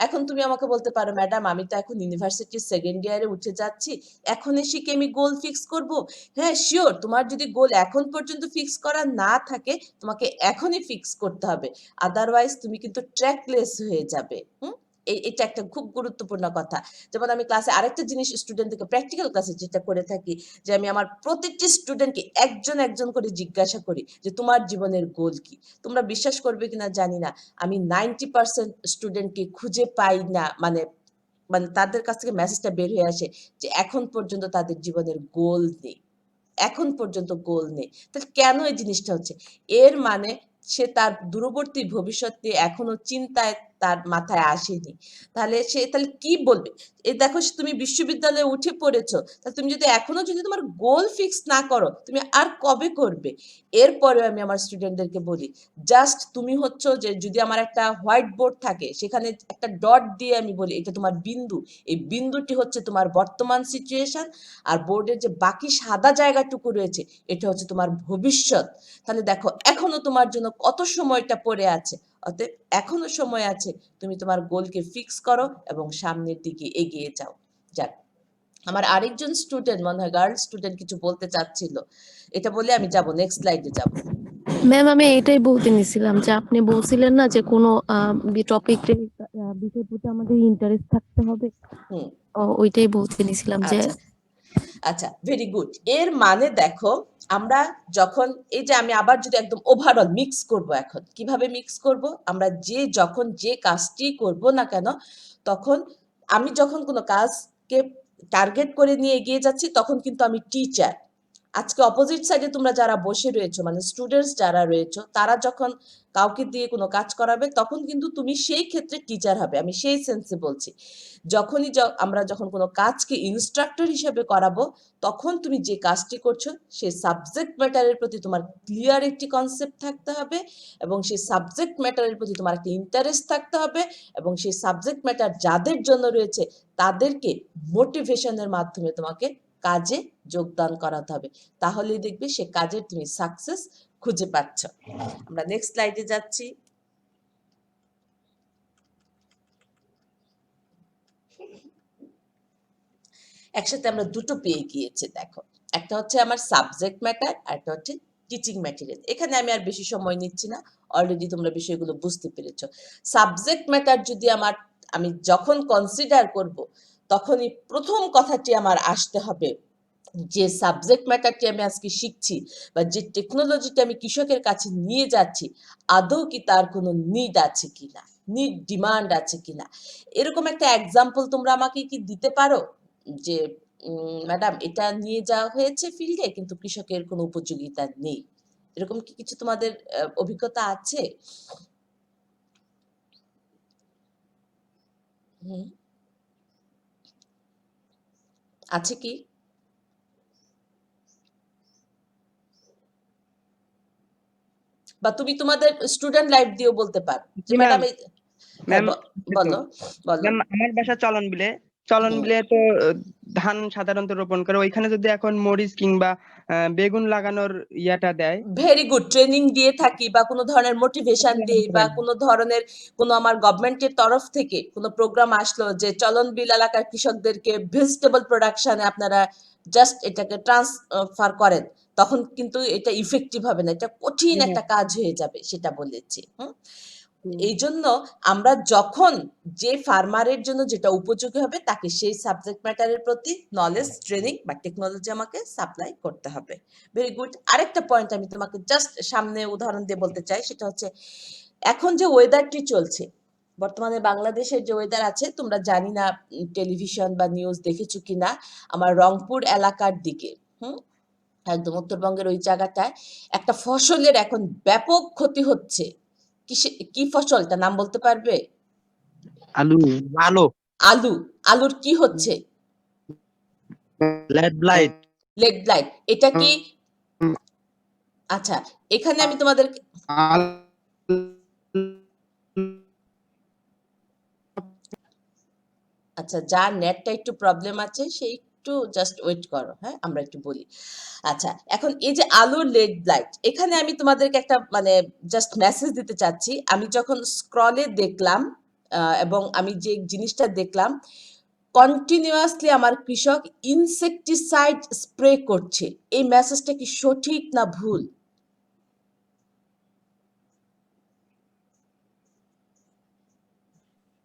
এখন তুমি আমাকে বলতে পারো ম্যাডাম আমি তো এখন ইউনিভার্সিটির 2nd ইয়ারে উঠে যাচ্ছি, এখন এসে কি আমি গোল ফিক্স করব? হ্যাঁ শিওর, তোমার যদি গোল এখন পর্যন্ত ফিক্স করা না থাকে তোমাকে এখনই ফিক্স করতে হবে, আদারওয়াইজ তুমি কিন্তু ট্র্যাকলেস হয়ে যাবে। এটা একটা খুব গুরুত্বপূর্ণ কথা। যেমন আমি ক্লাসে আরেকটা জিনিস স্টুডেন্টদেরকে প্র্যাকটিক্যাল ক্লাসে যেটা করে থাকি, যে আমি আমার প্রতিটি স্টুডেন্টকে একজন করে জিজ্ঞাসা করি যে তোমার জীবনের গোল কি। তোমরা বিশ্বাস করবে কিনা জানি না, আমি 90% স্টুডেন্টকে খুঁজে পাই না, মানে তাদের কাছ থেকে মেসেজটা বের হয়ে আসে যে এখন পর্যন্ত তাদের জীবনের গোল নেই, এখন পর্যন্ত গোল নেই। তাহলে কেন এই জিনিসটা হচ্ছে? এর মানে সে তার দূরবর্তী ভবিষ্যৎ নিয়ে এখনো চিন্তায় তার মাথায় আসেনি। তাহলে কি বলবে? এই দেখো তুমি বিশ্ববিদ্যালয়ে উঠে পড়েছো, তাহলে তুমি যদি এখনো তোমার গোল ফিক্স না করো তুমি আর কবে করবে? এরপরে আমি আমার স্টুডেন্টদেরকে বলি জাস্ট তুমি হচ্ছে যে যদি আমার একটা হোয়াইট বোর্ড থাকে সেখানে একটা ডট দিয়ে আমি বলি এটা তোমার বিন্দু, এই বিন্দুটি হচ্ছে তোমার বর্তমান সিচুয়েশন, আর বোর্ডের যে বাকি সাদা জায়গাটুকু রয়েছে এটা হচ্ছে তোমার ভবিষ্যৎ। তাহলে দেখো এখনো তোমার জন্য কত সময়টা পড়ে আছে, অতএব এখনো সময় আছে, তুমি তোমার গোলকে ফিক্স করো এবং সামনের দিকে এগিয়ে যাও। যাক, আমার আরেকজন স্টুডেন্ট মনে হয় গার্ল স্টুডেন্ট কিছু বলতে চাচ্ছিল, এটা বলে আমি যাব নেক্সট স্লাইডে যাব। ম্যাম আমি এটাই বলতে নিছিলাম যে আপনি বলছিলেন না যে কোনো টপিক বিষয়ের প্রতি আমাদের ইন্টারেস্ট থাকতে হবে, ওইটাই বলতে নিছিলাম যে আচ্ছা ভেরি গুড। এর মানে দেখো আমরা যখন এই যে আমি আবার যদি একদম ওভারঅল মিক্স করব, এখন কিভাবে মিক্স করব, আমরা যখন যে কাজটি করব না কেন, তখন আমি যখন কোনো কাজকে টার্গেট করে নিয়ে এগিয়ে যাচ্ছি তখন কিন্তু আমি টিচার। আজকে অপোজিট সাইডে তোমরা যারা বসে রয়েছো মানে স্টুডেন্টস যারা রয়েছো, তারা যখন কাউকে দিয়ে কোনো কাজ করাবে তখন কিন্তু তুমি সেই ক্ষেত্রে টিচার হবে, আমি সেই সেন্সে বলছি। যখনই আমরা যখন কোনো কাজকে ইনস্ট্রাক্টর হিসেবে করাবো তখন তুমি যে কাজটি করছো সেই সাবজেক্ট ম্যাটারের প্রতি তোমার ক্লিয়ার একটি কনসেপ্ট থাকতে হবে এবং সেই সাবজেক্ট ম্যাটারের প্রতি তোমার একটা ইন্টারেস্ট থাকতে হবে এবং সেই সাবজেক্ট ম্যাটার যাদের জন্য রয়েছে তাদেরকে মোটিভেশনের মাধ্যমে তোমাকে কাজে যোগদান করাতে হবে, তাহলেই দেখবে সে কাজের তুমি সাকসেস খুঁজে পাচ্ছ। আমরা নেক্সট স্লাইডে যাচ্ছি। একসাথে আমরা দুটো পেয়ে গিয়েছি, দেখো একটা হচ্ছে আমার সাবজেক্ট ম্যাটার আর একটা হচ্ছে টিচিং ম্যাটেরিয়াল। এখানে আমি আর বেশি সময় নিচ্ছি না, অলরেডি তোমরা বিষয়গুলো বুঝতে পেরেছো। সাবজেক্ট ম্যাটার যদি আমি যখন কনসিডার করব তখনই প্রথম কথাটি আমার আসতে হবে যে সাবজেক্ট ম্যাটারটি আমি আজকে শিখছি বা যে টেকনোলজিটা আমি কৃষকের কাছে নিয়ে যাচ্ছি আদৌ কি তার কোনো নিড আছে কিনা, নিড ডিমান্ড আছে কিনা। এরকম একটা এক্সাম্পল তোমরা আমাকে কি দিতে পারো যে ম্যাডাম এটা নিয়ে যাওয়া হয়েছে ফিল্ডে, কিন্তু কৃষকের কোনো উপযোগিতা নেই। এরকম কি কিছু তোমাদের অভিজ্ঞতা আছে? হুম, আছে কি? বা তুমি তোমাদের স্টুডেন্ট লাইফ দিয়েও বলতে পারো যে জি ম্যাম। ম্যাডাম ম্যাম বলো বলো। ম্যাম আমার বাসা চলন বিলে। চলন হুম। বিলে তো ধান সাধারণত রোপণ করে, ওইখানে যদি এখন মরিচ কিংবা বেগুন লাগানোর ইয়াটা দেয়। ভেরি গুড, ট্রেনিং দিয়ে থাকি বা কোনো ধরনের মোটিভেশন দিই বা কোনো ধরনের কোনো আমার গভর্নমেন্টের তরফ থেকে কোনো প্রোগ্রাম আসলো যে চলন বিল এলাকার কৃষকদেরকে ভেজিটেবল প্রোডাকশনে আপনারা জাস্ট এটাকে ট্রান্সফার করেন, তখন কিন্তু এটা ইফেক্টিভ হবে না, এটা কঠিন একটা কাজ হয়ে যাবে, সেটা বলেছি। এই জন্য আমরা যখন যে ফার্মারের জন্য যেটা উপযোগী হবে তাকে সেই সাবজেক্ট ম্যাটারের প্রতি নলেজ, ট্রেনিং বা টেকনোলজি আমাকে সাপ্লাই করতে হবে। Very good. আরেকটা পয়েন্ট আমি তোমাকে জাস্ট সামনে উদাহরণ দিয়ে বলতে চাই, সেটা হচ্ছে এখন যে ওয়েদারটি চলছে বর্তমানে বাংলাদেশের যে ওয়েদার আছে, তোমরা জানি না টেলিভিশন বা নিউজ দেখেছো কিনা, আমার রংপুর এলাকার দিকে একদম উত্তরবঙ্গের ওই জায়গাটায় একটা ফসলের এখন ব্যাপক ক্ষতি হচ্ছে। কি ফসলটা নাম বলতে পারবে? আলু আলো আলু। আলুর কি হচ্ছে? Lead blight leg blight. এটা কি? আচ্ছা, এখানে আমি তোমাদের আচ্ছা, যার নেটটা একটু প্রবলেম আছে সে একটু জাস্ট ওয়েট করো, হ্যাঁ আমরা একটু বলি। আচ্ছা, এখন এই যে আলুর লেগ ব্লাইট, এখানে আমি তোমাদেরকে একটা মানে জাস্ট মেসেজ দিতে চাচ্ছি। আমি যখন স্ক্রলে দেখলাম এবং আমি যে জিনিসটা দেখলাম, কন্টিনিউয়াসলি আমার কৃষক ইনসেকটিসাইড স্প্রে করছে। এই মেসেজটা কি সঠিক না ভুল?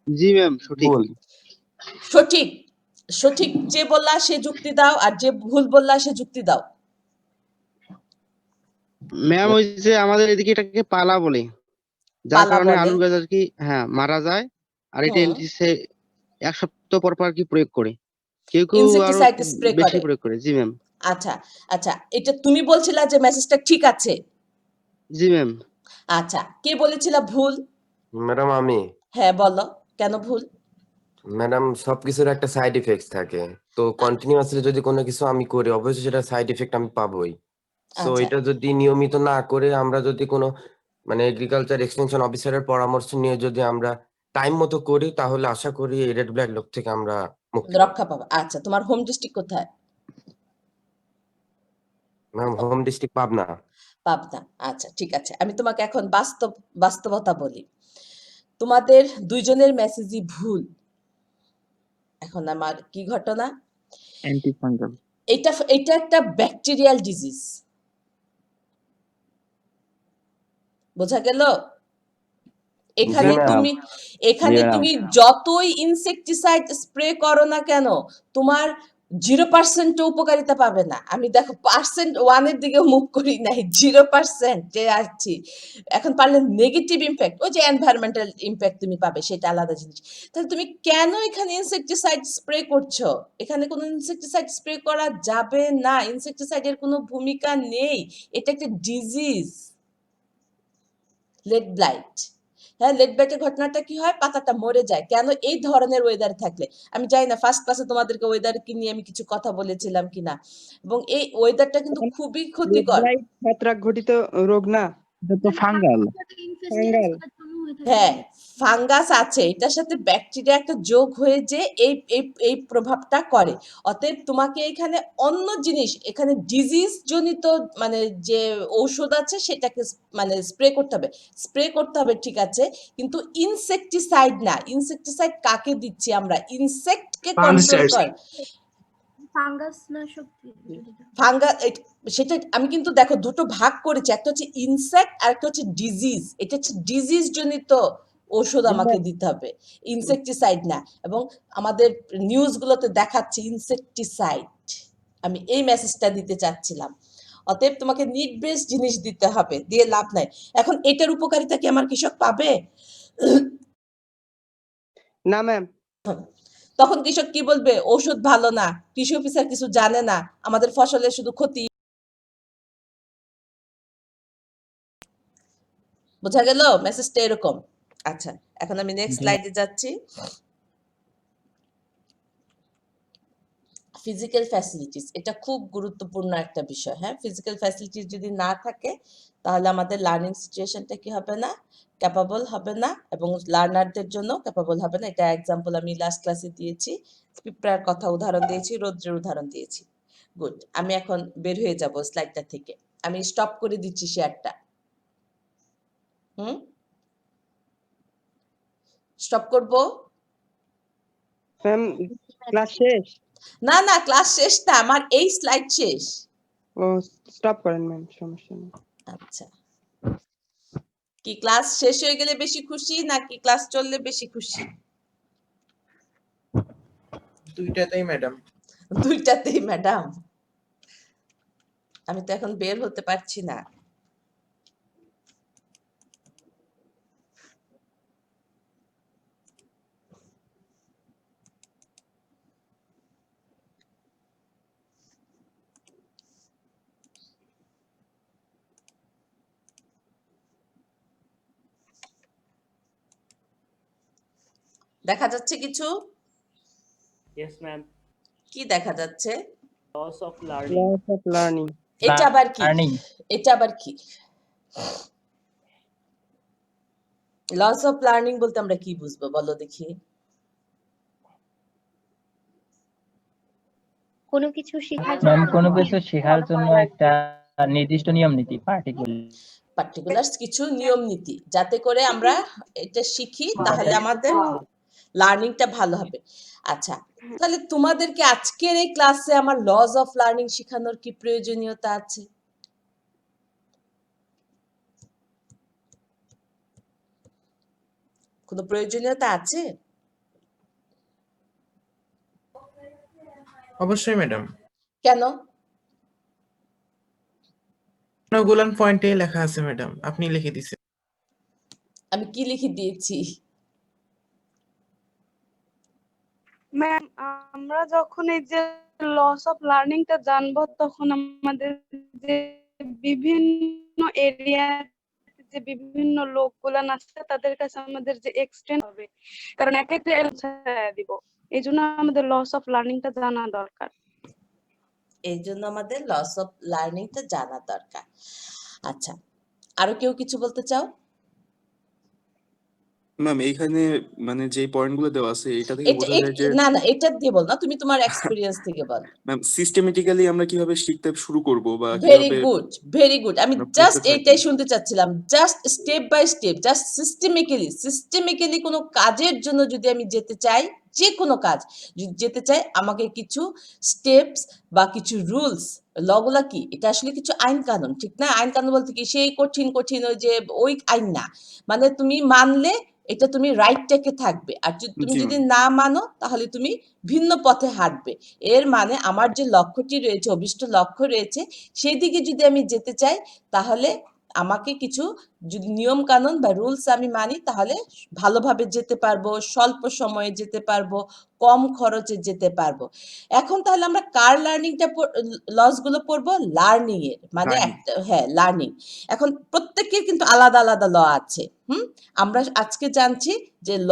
জি ম্যাম সঠিক। সঠিক। সঠিক যে বললা সে যুক্তি দাও, আর যে ভুল বললা সে যুক্তি দাও। ম্যাম ওই যে আমাদের এদিকে এটাকে পালা বলে, যার পালা কারণে বলে। আলুর গাছ আর কি মারা যায়। আর এটা এক সপ্তাহ পর পর আর কি প্রয়োগ করে, কেউ কেউ আরো ইনসেকটিসাইড স্প্রে বেশি করে। প্রয়োগ করে। জি ম্যাম। আচ্ছা আচ্ছা, এটা তুমি বলছিলা যে মেসেজটা ঠিক আছে? জি ম্যাম। আচ্ছা, কে বলেছিলা ভুল? ম্যাডাম আমি। হ্যাঁ বলো, কেন ভুল? ম্যাডাম সবকিছুর একটা সাইড ইফেক্ট থাকে, তো কন্টিনিউয়াসলি যদি কোনো কিছু আমি করি অবশ্যই সেটা সাইড ইফেক্ট আমি পাবোই। সো আচ্ছা। এটা যদি নিয়মিত না করে আমরা যদি কোনো মানে এগ্রিকালচার এক্সটেনশন অফিসারের পরামর্শ নিয়ে যদি আমরা টাইম মতো করি, তাহলে আশা করি এই রেড ব্লাড রোগ থেকে আমরা মুক্তি পাবো। রক্ষা পাবো। আচ্ছা, তোমার হোম ডিস্ট্রিক্ট কোথায়? Ma'am home district Pabna. Pabna. আচ্ছা ঠিক আছে, আমি তোমাকে এখন বাস্তবতা বলি। তোমাদের দুইজনের মেসেজই ভুল। এখন আমার কি ঘটনা? অ্যান্টিফাঙ্গাল। এটা একটা ব্যাকটেরিয়াল ডিজিজ। বোঝা গেল? এখানে তুমি যতই ইনসেকটিসাইড স্প্রে করো না কেন, তোমার 0% উপকারিতা পাবে না। আমি দেখো %1 এর দিকে মুভ করি নাই, 0% যে আসছি। এখন পারলে নেগেটিভ ইম্প্যাক্ট, ওই যে এনভায়রনমেন্টাল ইম্প্যাক্ট তুমি পাবে, সেটা আলাদা জিনিস। তাহলে তুমি কেন এখানে ইনসেকটিসাইড স্প্রে করছো? এখানে কোনো ইনসেকটিসাইড স্প্রে করা যাবে না। ইনসেকটিসাইডের কোনো ভূমিকা নেই। এটা একটা ডিজিজ, লেড ব্লাইট। হ্যাঁ, লেড ব্লাইটের ঘটনাটা কি হয়? পাতাটা মরে যায়। কেন? এই ধরনের ওয়েদার থাকলে। আমি জানি না ফার্স্ট ক্লাসে তোমাদেরকে ওয়েদার কি নিয়ে আমি কিছু কথা বলেছিলাম কিনা, এবং এই ওয়েদারটা কিন্তু খুবই ক্ষতিকর। ছত্রাক ঘটিত রোগ না, এটা তো ফাঙ্গাল। হ্যাঁ, ফাঙ্গাস আছে, এটার সাথে ব্যাকটেরিয়া একটা যোগ হয়ে যে এই প্রভাবটা করে। অতএব তোমাকে এখানে অন্য জিনিস, এখানে ডিজিজ জনিত মানে যে ঔষধ আছে সেটাকে মানে স্প্রে করতে হবে। স্প্রে করতে হবে ঠিক আছে, কিন্তু ইনসেকটিসাইড না। ইনসেকটিসাইড কাকে দিচ্ছি আমরা? ইনসেক্টকে কন্ট্রোল কর। ফাঙ্গাস নাশক সেটা আমি কিন্তু দেখো দুটো ভাগ করেছি, একটা হচ্ছে ইনসেক্ট আর একটা হচ্ছে ডিজিজ। এটা হচ্ছে ডিজিজ জনিত ঔষধ আমাকে দিতে হবে, ইনসেকটিসাইড না। এবং আমাদের নিউজগুলোতে দেখাচ্ছে ইনসেকটিসাইড। আমি এই মেসেজটা দিতে চাচ্ছিলাম। অতএব তোমাকে নিড বেসড জিনিস দিতে হবে, দিয়ে লাভ নাই। এখন এটার উপকারিতা কি আমার কৃষক পাবে? না ম্যাম। তখন কৃষক কি বলবে? ঔষধ ভালো না, কৃষি অফিসার কিছু জানে না, আমাদের ফসলের শুধু ক্ষতি। বোঝা গেল মেসেজটা এরকম। আচ্ছা, এখন আমি নেক্সট স্লাইডে যাচ্ছি। ফিজিক্যাল ফ্যাসিলিটিস, এটা খুব গুরুত্বপূর্ণ একটা বিষয়। হ্যাঁ, ফিজিক্যাল ফ্যাসিলিটিস যদি না থাকে তাহলে আমাদের লার্নিং সিচুয়েশনটা কি হবে না, ক্যাপাবল হবে না, এবং লার্নারদের জন্য ক্যাপাবল হবে না। এটা এক্সাম্পল আমি লাস্ট ক্লাসে দিয়েছি, পিঁপড়ার কথা উদাহরণ দিয়েছি, রৌদ্রের উদাহরণ দিয়েছি। গুড, আমি এখন বের হয়ে যাব স্লাইডটা থেকে। আমি স্টপ করে দিচ্ছি শেয়ারটা। স্টপ করব? ম্যাম ক্লাস শেষ? না না, ক্লাস শেষ না, আমার এই স্লাইড শেষ। ও স্টপ করেন ম্যাম, সমস্যা নেই। আচ্ছা, কি ক্লাস শেষ হয়ে গেলে বেশি খুশি নাকি ক্লাস চললে বেশি খুশি? দুইটাতেই ম্যাডাম। দুইটাতেই ম্যাডাম। আমি তো এখন বের হতে পারছি না। দেখা যাচ্ছে কিছু? Yes ma'am. কি দেখা যাচ্ছে? Loss of learning. Loss of learning. এটা আবার কি? এটা আবার কি? লস অফ লার্নিং বলতে আমরা কি বুঝবো বলো দেখি? কোনো কিছু শেখার ম্যাম জন্য কোনো কিছু শেখার জন্য একটা নির্দিষ্ট নিয়ম নীতি, পার্টিকুলার কিছু নিয়ম নীতি, যাতে করে আমরা এটা শিখি তাহলে আমাদের লার্নিংটা ভালো হবে। আচ্ছা, তাহলে তোমাদেরকে আজকের এই ক্লাসে আমার লস অফ লার্নিং শেখানোর কি প্রয়োজনীয়তা আছে? কোনো প্রয়োজনীয়তা আছে? অবশ্যই ম্যাডাম। কেন? গুলান পয়েন্টে লেখা আছে ম্যাডাম, আপনি লিখে দিয়েছেন। আমি কি লিখে দিয়েছি? ম্যাম আমরা যখন এই যে লস অফ লার্নিংটা জানবো তখন আমাদের যে বিভিন্ন এরিয়া যে বিভিন্ন লোকগুলান আছে তাদের কাছে আমাদের যে এক্সটেন্ড হবে, কারণ এক একটা দিব, এই জন্য আমাদের লস অফ লার্নিংটা জানা দরকার। এই জন্য আমাদের লস অফ লার্নিংটা জানা দরকার। আচ্ছা, আরো কেউ কিছু বলতে চাও? ম্যাম এইখানে মানে যে পয়েন্টগুলো দেওয়া আছে এটা থেকে বোঝা যায় যে না না, এটা দিয়ে বল না, তুমি তোমার এক্সপেরিয়েন্স থেকে বল। ম্যাম সিস্টেমেটিক্যালি আমরা কিভাবে শিখতে শুরু করব বা ভেরি কিভাবে গুড, ভেরি গুড। আমি জাস্ট এইটাই শুনতে চাচ্ছিলাম, just step by step, just systemically কোনো কাজের জন্য যদি আমি যেতে চাই, যে কোনো কাজ যদি যেতে চাই, আমাকে কিছু স্টেপস বা কিছু রুলস, লগুলা কি, এটা আসলে কিছু আইন কানুন, ঠিক না? আইন কানুন বলতে কি সেই কঠিন কঠিন ওই যে ওই আইন না, মানে তুমি মানলে এটা তুমি রাইট ট্র্যাকে থাকবে, আর তুমি যদি না মানো তাহলে তুমি ভিন্ন পথে হাঁটবে। এর মানে আমার যে লক্ষ্যটি রয়েছে, অভিষ্ট লক্ষ্য রয়েছে, সেই দিকে যদি আমি যেতে চাই তাহলে আমাকে কিছু যদি নিয়ম কানুন বা রুলস আমি মানি তাহলে ভালোভাবে যেতে পারবো, স্বল্প সময়ে যেতে পারবো, কম খরচে যেতে পারবো। এখন তাহলে আমরা কার লার্নিংটা লস গুলো পড়বো? লার্নিং এর, মানে একটা হ্যাঁ লার্নিং। এখন প্রত্যেকের কিন্তু আলাদা আলাদা ল আছে। আমরা আজকে জানছি যে ল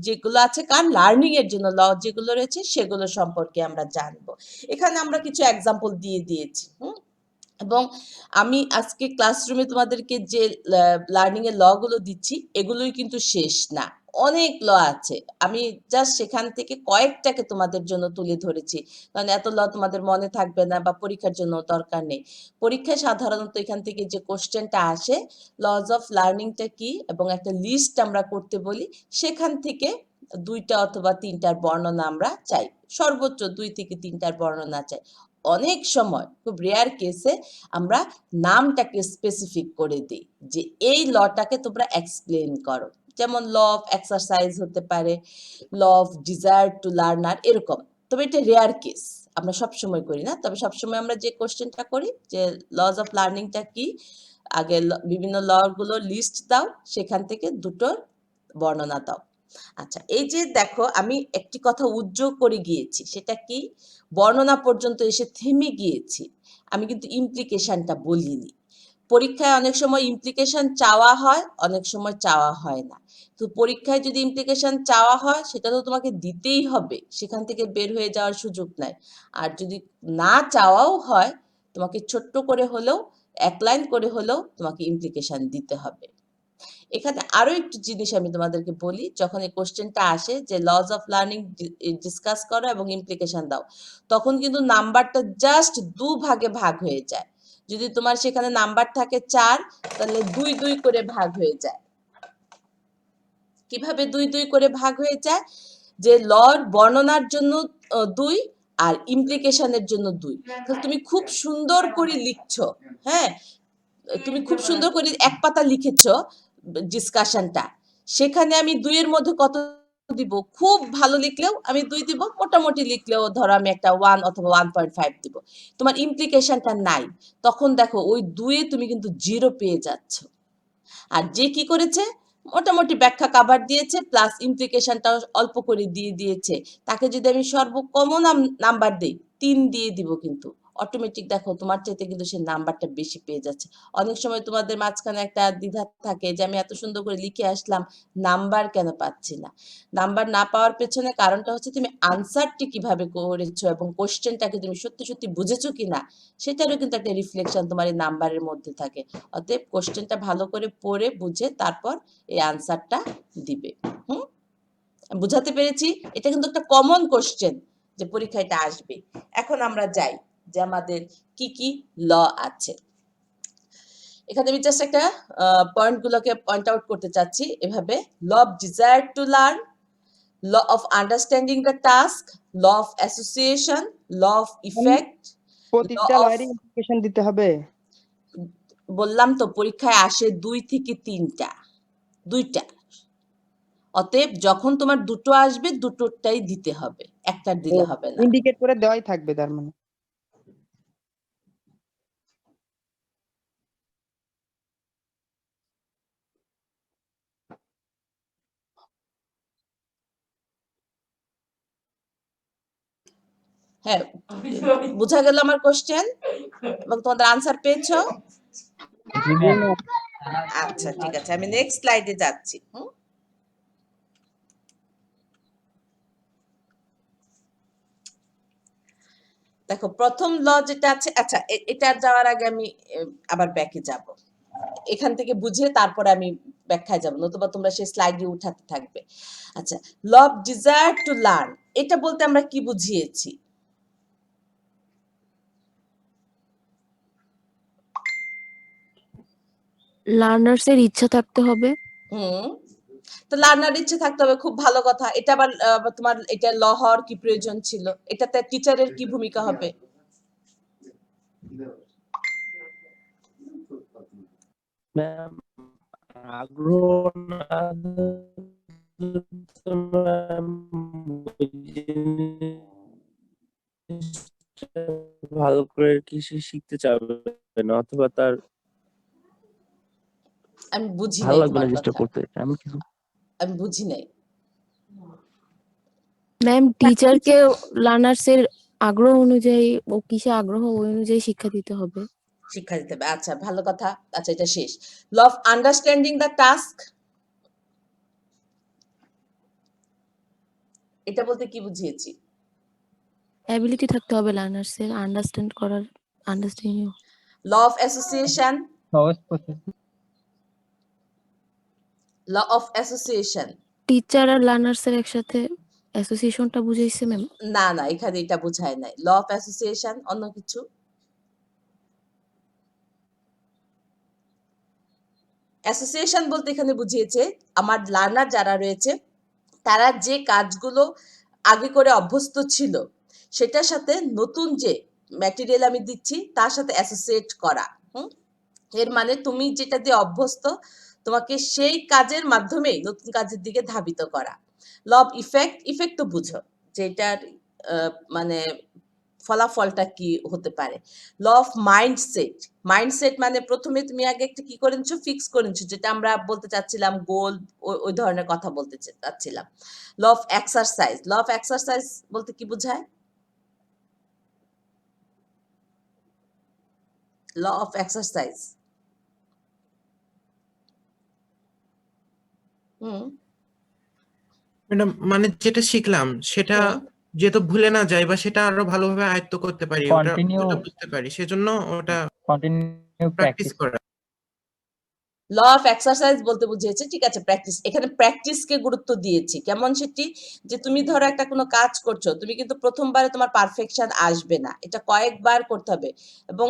যেগুলো আছে কার লার্নিং এর জন্য, ল যেগুলো রয়েছে সেগুলো সম্পর্কে আমরা জানবো। এখানে আমরা কিছু এক্সাম্পল দিয়ে দিয়েছি। এবং আমি আজকে ক্লাসরুমে তোমাদেরকে যে লার্নিং এর ল গুলো দিচ্ছি এগুলোই কিন্তু শেষ না, অনেক ল আছে। আমি জাস্ট সেখান থেকে কয়েকটাকে তোমাদের জন্য তুলে ধরেছি, কারণ এত ল তোমাদের মনে থাকবে না বা পরীক্ষার জন্য দরকার নেই। পরীক্ষায় সাধারণত এখান থেকে যে কোশ্চেনটা আসে, লস অফ লার্নিংটা কি এবং একটা লিস্ট আমরা করতে বলি, সেখান থেকে 2টা অথবা 3টার বর্ণনা আমরা চাই, সর্বোচ্চ 2 থেকে 3টার বর্ণনা চাই। অনেক সময় খুব রেয়ার কেসে আমরা নামটাকে স্পেসিফিক করে দিই যে এই লটাকে তোমরা এক্সপ্লেন করো, যেমন ল অফ এক্সারসাইজ হতে পারে, law of desire to learner, এরকম। তবে এটা রেয়ার কেস, আমরা সবসময় করি না। তবে সবসময় আমরা যে কোশ্চেনটা করি যে লস অফ লার্নিংটা কি, আগে বিভিন্ন ল গুলো লিস্ট দাও, সেখান থেকে 2টোর বর্ণনা দাও। আচ্ছা, এই যে দেখো আমি একটি কথা উজ্জ্বল করে গিয়েছি, সেটা কি? বর্ণনা পর্যন্ত এসে থেমে গিয়েছি, আমি কিন্তু ইমপ্লিকেশনটা বলিনি। পরীক্ষায় অনেক সময় ইমপ্লিকেশন চাওয়া হয়, অনেক সময় চাওয়া হয় না। তো পরীক্ষায় যদি ইমপ্লিকেশন চাওয়া হয় সেটা তো তোমাকে দিতেই হবে, সেখান থেকে বের হয়ে যাওয়ার সুযোগ নাই। আর যদি না চাওয়াও হয়, তোমাকে ছোট্ট করে হলেও, এক লাইন করে হলেও তোমাকে ইমপ্লিকেশন দিতে হবে। এখানে আরো একটু জিনিস আমি তোমাদেরকে বলি, যখন এই কোশ্চেনটা আসে যে লজ অফ লার্নিং ডিসকাস করো এবং ইমপ্লিকেশন দাও, তখন কিন্তু নাম্বারটা জাস্ট 2 ভাগে ভাগ হয়ে যায়। যদি তোমার সেখানে নাম্বার থাকে 4, তাহলে 2 2 করে ভাগ হয়ে যায়। কিভাবে 2 2 করে ভাগ হয়ে যায়? যে লর বর্ণনার জন্য 2 আর ইমপ্লিকেশনের জন্য 2। তাহলে তুমি খুব সুন্দর করে লিখছো, হ্যাঁ, তুমি খুব সুন্দর করে এক পাতা লিখেছো ডিসকাশনটা, সেখানে আমি 2 এর মধ্যে কত দিব? খুব ভালো লিখলেও আমি 2 দিব, মোটামুটি লিখলেও ধরো আমি একটা 1 অথবা 1.5 দিব। তোমার ইমপ্লিকেশনটা নাই, তখন দেখো ওই 2 এ তুমি কিন্তু 0 পেয়ে যাচ্ছ। আর যে কি করেছে, মোটামুটি ব্যাখ্যা কভার দিয়েছে প্লাস ইমপ্লিকেশনটাও অল্প করে দিয়ে দিয়েছে, তাকে যদি আমি সর্বকমন নাম্বার দেই 3 দিয়ে দিব, কিন্তু অটোমেটিক দেখো তোমার চাইতে কিন্তু সে নাম্বারটা বেশি পেয়ে যাচ্ছে। অনেক সময় তোমাদের মাঝখানে একটা দ্বিধা থাকে যে আমি এত সুন্দর করে লিখে আসলাম, নাম্বার কেন পাচ্ছি না? নাম্বার না পাওয়ার পেছনে কারণটা হচ্ছে তুমি আনসারটি কিভাবে করেছো এবং কোশ্চেনটাকে তুমি সত্যি সত্যি বুঝেছো কিনা, সেটারও কিন্তু একটা রিফ্লেকশন তোমার এই নাম্বারের মধ্যে থাকে। অতএব কোশ্চেনটা ভালো করে পড়ে বুঝে তারপর এই আনসারটা দিবে। বুঝাতে পেরেছি? এটা কিন্তু একটা কমন কোশ্চেন যে পরীক্ষায় এটা আসবে। এখন আমরা যাই যে আমাদের কি কি ল আছে। এখানে আমি জাস্ট একটা পয়েন্টগুলোকে পয়েন্ট আউট করতে চাচ্ছি এভাবে: law of desire to learn, law of understanding the task, law of association, law of effect. প্রতিটা লয়েরই ইমপ্লিকেশন দিতে হবে? বললাম তো পরীক্ষায় আসে 2 থেকে 3টা, 2টা। অতএব যখন তোমার 2টো আসবে, 2টোটাই দিতে হবে, একটা দিলে হবে না। ইন্ডিকেট করে দেওয়াই থাকবে তার মানে। হ্যাঁ, বুঝা গেল আমার কোশ্চেন এবং তোমাদের আনসার পেয়েছো? আচ্ছা ঠিক আছে, আমি নেক্সট স্লাইডে যাচ্ছি। দেখো প্রথম ল যেটা আছে, আচ্ছা এটা যাওয়ার আগে আমি আবার ব্যাকে যাব, এখান থেকে বুঝে তারপরে আমি ব্যাখ্যায় যাব, নতুবা তোমরা সেই স্লাইডে উঠাতে থাকবে। আচ্ছা, law of desire to learn, এটা বলতে আমরা কি বুঝিয়েছি? লার্নার্স এর ইচ্ছা থাকতে হবে। তো লার্নার ইচ্ছে থাকতে হবে, খুব ভালো কথা। এটা আবার তোমার এটা ল হওয়ার কি প্রয়োজন ছিল? এটাতে টিচারের কি ভূমিকা হবে? ম্যাম আগ্রহ না ভালো করে কিছু শিখতে চাবে না, অথবা তার আমি বুঝি ভালো নাই লাগবে না তোমার জিনিসটা কথা, করতে, আমি কিছু আমি বুঝি নাই। ম্যাম টিচারকে লার্নার্স এর আগ্রহ অনুযায়ী, ও কিসে আগ্রহ ওই অনুযায়ী শিক্ষা দিতে হবে। শিক্ষা দিতে হবে, আচ্ছা ভালো কথা। আচ্ছা এটা শেষ। Law of understanding the task, এটা বলতে কি বুঝিয়েছি? অ্যাবিলিটি থাকতে হবে লার্নার্স এর আন্ডারস্ট্যান্ড করার, understanding. Law of association, law of association. Teacher আর লার্নার্স এর একসাথে অ্যাসোসিয়েশনটা বুঝাইছে ম্যাম? না না, এখানে এটা বোঝায় নাই। ল অফ অ্যাসোসিয়েশন অন্য কিছু। অ্যাসোসিয়েশন বলতে এখানে বুঝিয়েছে আমার লার্নার যারা রয়েছে তারা যে কাজগুলো আগে করে অভ্যস্ত ছিল সেটার সাথে নতুন যে ম্যাটেরিয়াল আমি দিচ্ছি তার সাথে অ্যাসোসিয়েট করা। এর মানে তুমি যেটা দিয়ে অভ্যস্ত তোমাকে সেই কাজের মাধ্যমেই নতুন কাজের দিকে ধাবিত করা। ল অফ ইফেক্ট, ইফেক্ট তো বুঝো, যেটার মানে ফলাফলটা কি হতে পারে। ল অফ মাইন্ডসেট, মাইন্ডসেট মানে প্রথমে তুমি আগে একটা কি করে নিচ্ছ, ফিক্স করে নিচ্ছ, যেটা আমরা বলতে চাচ্ছিলাম গোল, ওই ধরনের কথা বলতে চাচ্ছিলাম। Law of exercise, law of exercise বলতে কি বোঝায়? ল অফ এক্সারসাইজ ম্যাডাম মানে যেটা শিখলাম সেটা যেহেতু ভুলে না যায় বা সেটা আরো ভালোভাবে আয়ত্ত করতে পারি, ওটা বুঝতে পারি, সেজন্য ওটা প্র্যাকটিস করা। ল অফ এক্সারসাইজ বলতে বুঝিয়েছে, ঠিক আছে, প্র্যাকটিস। এখানে প্র্যাকটিসকে গুরুত্ব দিয়েছি। কেমন সেটি? যে তুমি ধরো একটা কোনো কাজ করছো, তুমি কিন্তু প্রথমবারে তোমার পারফেকশন আসবে না, এটা কয়েকবার করতে হবে, এবং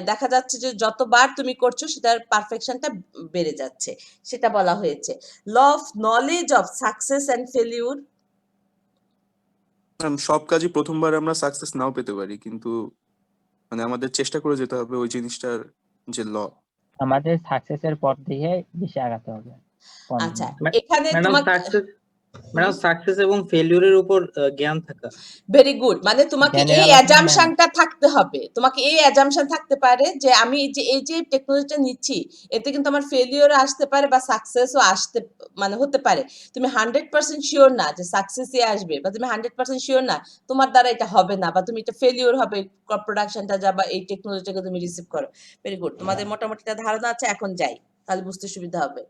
দেখা যাচ্ছে যে যতবার তুমি করছো সেটার পারফেকশনটা বেড়ে যাচ্ছে, সেটা বলা হয়েছে। Law of knowledge of success and failure, সব কাজই প্রথমবার আমরা সাকসেস নাও পেতে পারি, কিন্তু মানে আমাদের চেষ্টা করে যেতে হবে ওই জিনিসটার যে ল, আমাদের সাকসেসের পথ দিয়ে বেশি আগাতে হবে। আচ্ছা এখানে ম্যাডাম সাকসেস এবং ফেলিউরের উপর জ্ঞান থাকা। ভেরি গুড, মানে তোমাকে এই অ্যাজাম্পশনটা থাকতে হবে, তোমাকে এই অ্যাজাম্পশন থাকতে পারে যে আমি এই যে টেকনোলজিটা নিচ্ছি এতে কিন্তু আমার ফেলিউর আসতে পারে বা সাকসেসও আসতে মানে হতে পারে। তুমি 100% শিওর না যে সাকসেসই আসবে, বা তুমি 100% শিওর না তোমার দ্বারা এটা হবে না, বা তুমি এটা ফেলিউর হবে প্রোডাকশনটা যা বা এই টেকনোলজিটাকে তুমি রিসিভ করো। ভেরি গুড, তোমাদের মোটামুটি একটা ধারণা আছে, এখন যাই, তাহলে বুঝতে সুবিধা হবে।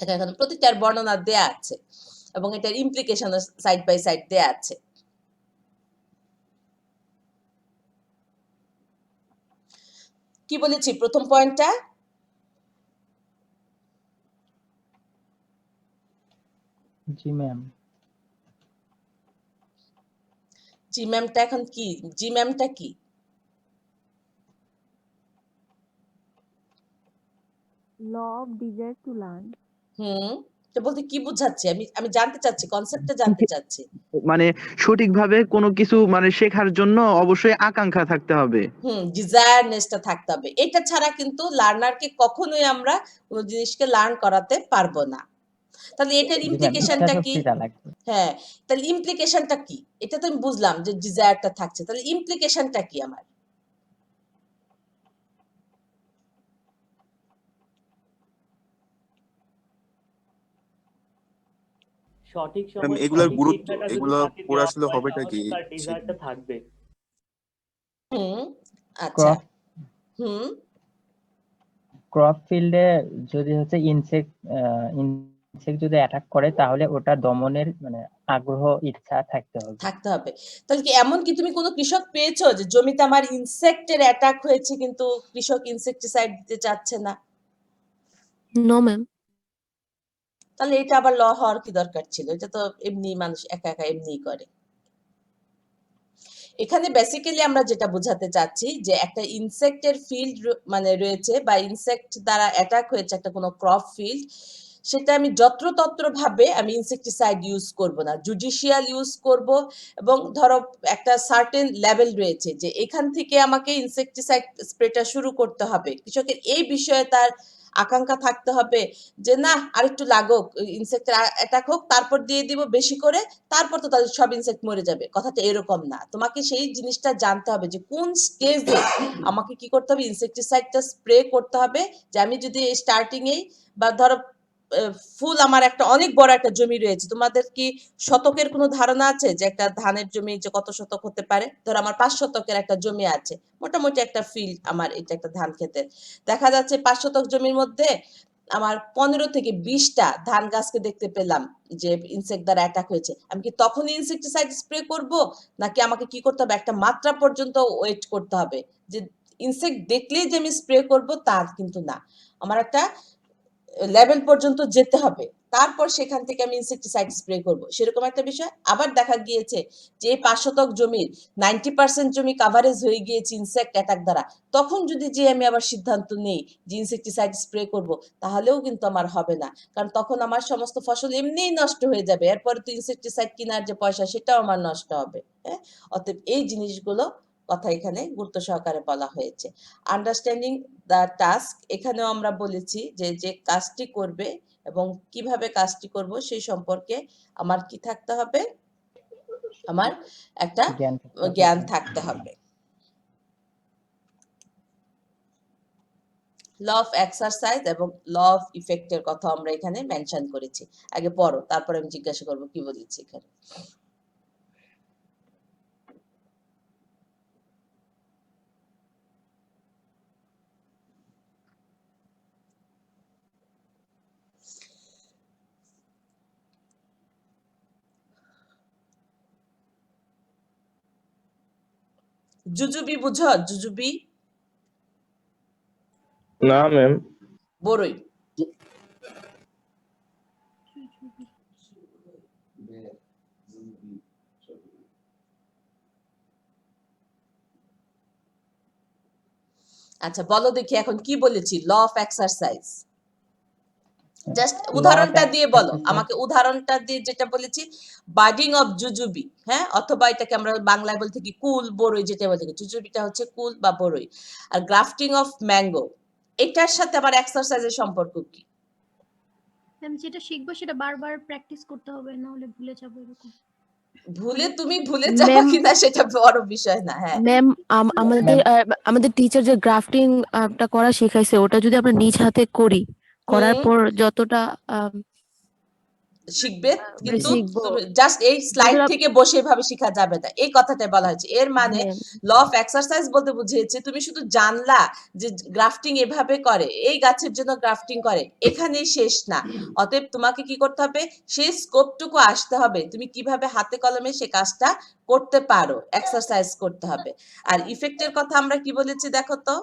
এখানে প্রতিটার বর্ণনা দেয়া আছে এবং এটার ইমপ্লিকেশন সাইড বাই সাইড দেয়া আছে। কি বলেছি প্রথম পয়েন্টটা? জি ম্যাম। জি ম্যামটা এখন কি? জি ম্যামটা কি? Law of desire to learn. তো বলতে কি বোঝাচ্ছে? আমি জানতে চাচ্ছি, কনসেপ্টটা জানতে চাচ্ছি। মানে সঠিকভাবে কোনো কিছু মানে শেখার জন্য অবশ্যই আকাঙ্ক্ষা থাকতে হবে। ডিজায়ারনেসটা থাকতে হবে। এটা ছাড়া কিন্তু লার্নারকে কখনোই আমরা কোনো জিনিসকে লার্ন করাতে পারবো না। তাহলে এটার ইমপ্লিকেশনটা কি? হ্যাঁ, তাহলে ইমপ্লিকেশনটা কি? এটা তো আমি বুঝলাম যে ডিজায়ারটা থাকছে, তাহলে ইমপ্লিকেশনটা কি আমার? সঠিক সময় এগুলোর সঠিক গুরুত্ব, শিক্ষাটা যদি এগুলো তাকে পড়ে দেওয়া আসলে হয় হবেটা তাহলে কি? তার ডিজায়ারটা থাকবে। আচ্ছা। ক্রপ ফিল্ডে যদি হচ্ছে ইনসেক্ট যদি অ্যাটাক করে তাহলে ওটা দমনের মানে আগ্রহ ইচ্ছা থাকতে হবে। তাহলে কি এমন কি তুমি কোনো কৃষক পেয়েছো যে জমিতে আমার ইনসেক্টের অ্যাটাক হয়েছে কিন্তু কৃষক ইনসেক্টিসাইড দিতে চাচ্ছে না? No ma'am. তাহলে এটা আবার ল হওয়ার কি দরকার ছিল? এটা তো এমনি মানুষ একা একা এমনিই করে। এখানে বেসিক্যালি আমরা যেটা বোঝাতে চাচ্ছি যে একটা ইনসেক্টের ফিল্ড মানে রয়েছে বা ইনসেক্ট দ্বারা অ্যাটাক হয়েছে একটা কোনো ক্রপ ফিল্ড, সেটা আমি যত্রতত্র ভাবে আমি ইনসেক্টিসাইড ইউজ করব না, জুডিশিয়াল ইউজ করব। এবং ধরো একটা সার্টেন লেভেল রয়েছে যে এখান থেকে আমাকে ইনসেক্টিসাইড স্প্রেটা শুরু করতে হবে, কৃষকের এই বিষয়ে তার আকাঙ্ক্ষা থাকতে হবে যে না আরেকটু লাগুক, ইনসেক্টের অ্যাটাক হোক, তারপর দিয়ে দিব বেশি করে, তারপর তো তাদের সব ইনসেক্ট মরে যাবে। কথাটা এরকম না, তোমাকে সেই জিনিসটা জানতে হবে যে কোন স্টেজে আমাকে কি করতে হবে, ইনসেক্টিসাইডটা স্প্রে করতে হবে। যে আমি যদি স্টার্টিং এই বা ধরো ফুল আমার একটা অনেক বড় একটা জমি রয়েছে, তোমাদের কি শতকের কোনো ধারণা আছে যে একটা ধানের জমি যে কত শতক হতে পারে? ধরো আমার 5 শতকের একটা জমি আছে, মোটামুটি একটা ফিল্ড আমার, এটা একটা ধান ক্ষেতের। দেখা যাচ্ছে 5 শতক জমির মধ্যে আমার 15 থেকে 20টা ধান গাছকে দেখতে পেলাম যে ইনসেক্ট দ্বারা অ্যাটাক হয়েছে। আমি কি তখনই ইনসেক্টিসাইড স্প্রে করব, নাকি আমাকে কি করতে হবে, একটা মাত্রা পর্যন্ত ওয়েট করতে হবে? যে ইনসেক্ট দেখলেই যে আমি স্প্রে করব তা কিন্তু না, আমার একটা লেভেল পর্যন্ত যেতে হবে, তারপর সেখান থেকে আমি ইনসেক্টিসাইড স্প্রে করব, সেরকম একটা বিষয়। আবার দেখা গিয়েছে যে 5 শতক জমির 90% জমি কাভারেজ হয়ে গিয়েছে ইনসেক্ট অ্যাটাক দ্বারা, তখন যদি যে আমি আবার সিদ্ধান্ত নেই যে ইনসেক্টিসাইড স্প্রে করব, তাহলেও কিন্তু আমার হবে না, কারণ তখন আমার সমস্ত ফসল এমনিই নষ্ট হয়ে যাবে, এরপরে তো ইনসেক্টিসাইড কেনার যে পয়সা সেটাও আমার নষ্ট হবে। হ্যাঁ, অতএব এই জিনিসগুলো কথা এখানে গুরুত্ব সহকারে বলা হয়েছে। আন্ডারস্ট্যান্ডিং দ্য টাস্ক, এখানেও আমরা বলেছি যে যে কাজটি করবে এবং কিভাবে কাজটি করব সেই সম্পর্কে আমার কি থাকতে হবে, আমার একটা জ্ঞান থাকতে হবে। ল অফ এক্সারসাইজ এবং ল অফ ইফেক্টের কথা আমরা এখানে মেনশন করেছি। আগে পড়ো, তারপর আমি জিজ্ঞাসা করবো কি বলেছি এখানে। জুজুবি বুঝো? জুজুবি না ম্যাম। বড়ই। আচ্ছা বলো দেখি এখন কি বলেছি ল অফ এক্সারসাইজ। জাস্ট উদাহরণটা দিয়ে বলো আমাকে, উদাহরণটা দিয়ে যেটা বলেছি বার্ডিং অফ জুজুবি, হ্যাঁ, অথবা এটাকে আমরা বাংলায় বলতে কি কুল বড়ই, যেটা বলতে কি জুজুবিটা হচ্ছে কুল বা বড়ই। আর গ্রাফটিং অফ ম্যাঙ্গো, এটার সাথে আবার এক্সারসাইজের সম্পর্ক কি? ম্যাম যেটা শিখবো সেটা বারবার প্র্যাকটিস করতে হবে, না হলে ভুলে যাবো এরকম। ভুলে তুমি ভুলে যাবো কিনা সেটা বড় বিষয় না। হ্যাঁ ম্যাম, আমাদের টিচার যে গ্রাফটিং টা করা শেখাইছে, ওটা যদি আমরা নিজ হাতে করি, করার পর যতটা শিখবে, কিন্তু জাস্ট এই স্লাইড থেকে বসে এভাবে শেখা যাবে না, এই কথাটা বলা হয়েছে। এর মানে ল অফ এক্সারসাইজ বলতে বুঝিয়েছে তুমি শুধু জানলা যে গ্রাফটিং এভাবে করে, এই গাছের জন্য গ্রাফটিং করে, এখানেই শেষ না। অতএব তোমাকে কি করতে হবে, সেই স্কোপটুকু আসতে হবে, তুমি কিভাবে হাতে কলমে সে কাজটা করতে পারো, এক্সারসাইজ করতে হবে। আর ইফেক্টের কথা আমরা কি বলেছি দেখো তো,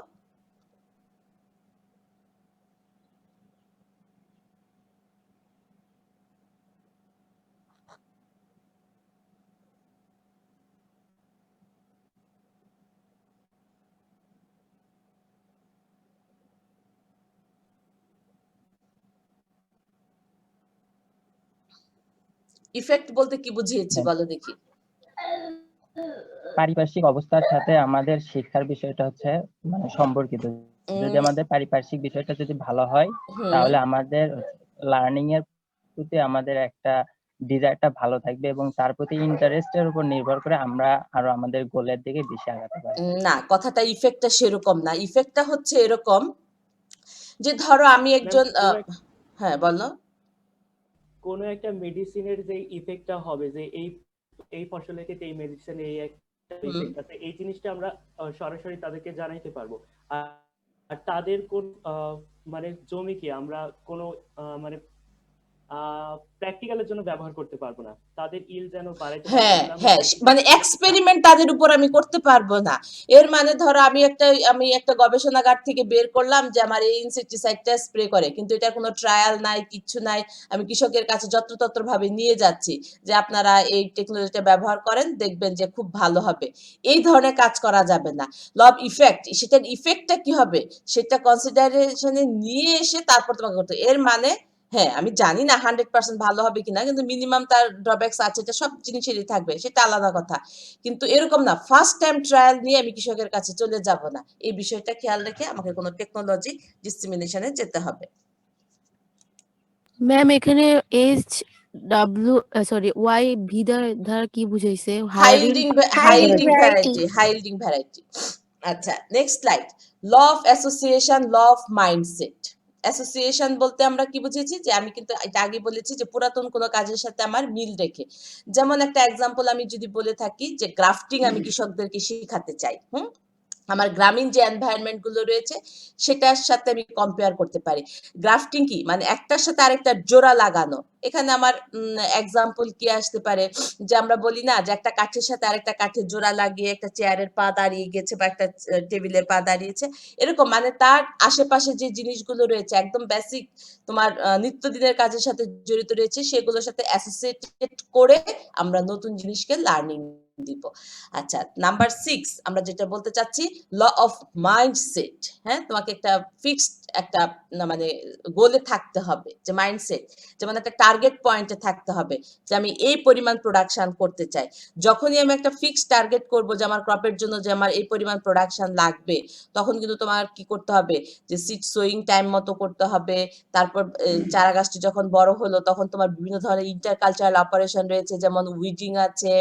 ইফেক্ট বলতে কি বুঝিয়েছি বলো দেখি। পারিপার্শ্বিক অবস্থার সাথে আমাদের শিক্ষার বিষয়টা হচ্ছে মানে সম্পর্কিত। যদি আমাদের পারিপার্শ্বিক বিষয়টা যদি ভালো হয়, তাহলে আমাদের লার্নিং এর প্রতি আমাদের একটা ডিজায়ারটা ভালো থাকবে এবং তার প্রতি ইন্টারেস্টের উপর নির্ভর করে আমরা আরো আমাদের গোলের দিকে বেশি আগাতে পারবো। না, কথাটা ইফেক্টটা সেরকম না। ইফেক্টটা হচ্ছে এরকম যে ধরো আমি একজন, হ্যাঁ বলো। কোন একটা মেডিসিনের যে ইফেক্টটা হবে, যে এই ফসলের ক্ষেত্রে এই মেডিসিনে এই একটা ইফেক্ট আছে, এই জিনিসটা আমরা সরাসরি তাদেরকে জানাইতে পারবো। আর তাদের কোন মানে জমি কি আমরা কোন মানে প্র্যাকটিক্যালের জন্য ব্যবহার করতে পারবো না, তাদের ইল যেন বাড়াইতে পারবো। হ্যাঁ, মানে এক্সপেরিমেন্ট তাদের উপর আমি করতে পারবো না। এর মানে ধরো আমি একটা গবেষণাগার থেকে বের করলাম যে আমার এই ইনসেক্টিসাইডটা স্প্রে করে, কিন্তু এটা কোনো ট্রায়াল নাই, কিচ্ছু নাই, আমি কৃষকের কাছে যত্রতত্র ভাবে নিয়ে যাচ্ছি যে আপনারা এই টেকনোলজিটা ব্যবহার করেন, দেখবেন যে খুব ভালো হবে। এই ধরনের কাজ করা যাবে না। ল অফ ইফেক্ট, সেটার ইফেক্টটা কি হবে সেটা কনসিডারেশনে নিয়ে এসে তারপর তোমাকে করতে। এর মানে হ্যাঁ, আমি জানি না 100% ভালো হবে কিনা, কিন্তু মিনিমাম তার ড্রব্যাকস আছে, এটা সব জিনিসেরই থাকবে, সেটা আলাদা কথা। কিন্তু এরকম না ফার্স্ট টাইম ট্রায়াল নিয়ে আমি কৃষকের কাছে চলে যাব না, এই বিষয়টা খেয়াল রেখে আমাকে কোনো টেকনোলজি ডিসেমিনেশনে যেতে হবে। ম্যাম এখানে ওয়াই ভি দ্বারা কি বুঝাইছে? Yielding variety. আচ্ছা next slide. Law of association, law of mindset. Association বলতে আমরা কি বুঝেছি, যে আমি কিন্তু এটা আগে বলেছি যে পুরাতন কোনো কাজের সাথে আমার মিল রেখে। যেমন একটা এক্সাম্পল আমি যদি বলে থাকি যে গ্রাফটিং আমি কৃষকদেরকে শেখাতে চাই, আমার গ্রামীণ যে এনভায়রনমেন্ট গুলো রয়েছে সেটার সাথে আমি কম্পেয়ার করতে পারি। গ্রাফটিং কি, মানে একটার সাথে আরেকটা জোড়া লাগানো। এখানে আমার এক্সাম্পল কি আসতে পারে, যে আমরা বলি না যে একটা কাঠের সাথে আরেকটা কাঠের জোড়া লাগিয়ে একটা চেয়ারের পা দাঁড়িয়ে গেছে বা একটা টেবিলের পা দাঁড়িয়েছে, এরকম মানে তার আশেপাশে যে জিনিসগুলো রয়েছে একদম বেসিক তোমার নিত্যদিনের কাজের সাথে জড়িত রয়েছে, সেগুলোর সাথে অ্যাসোসিয়েটেড করে আমরা নতুন জিনিসকে লার্নিং দিব। আচ্ছা, নাম্বার 6 আমরা যেটা বলতে চাচ্ছি ল অফ মাইন্ডসেট। হ্যাঁ, তোমাকে একটা ফিক্সড একটা মানে গোলে থাকতে হবে, যে মাইন্ডসেট, যেমন একটা টার্গেট পয়েন্টে থাকতে হবে যে আমি এই পরিমাণ প্রোডাকশন করতে চাই। যখনই আমি একটা ফিক্সড টার্গেট করব যে আমার ক্রপের জন্য যে আমার এই পরিমাণ প্রোডাকশন লাগবে, তখন কিন্তু তোমার কি করতে হবে, যে সিড সোয়িং টাইম মতো করতে হবে। তারপর চারা গাছটি যখন বড় হলো তখন তোমার বিভিন্ন ধরনের ইন্টারকালচারাল অপারেশন রয়েছে, যেমন উইডিং আছে,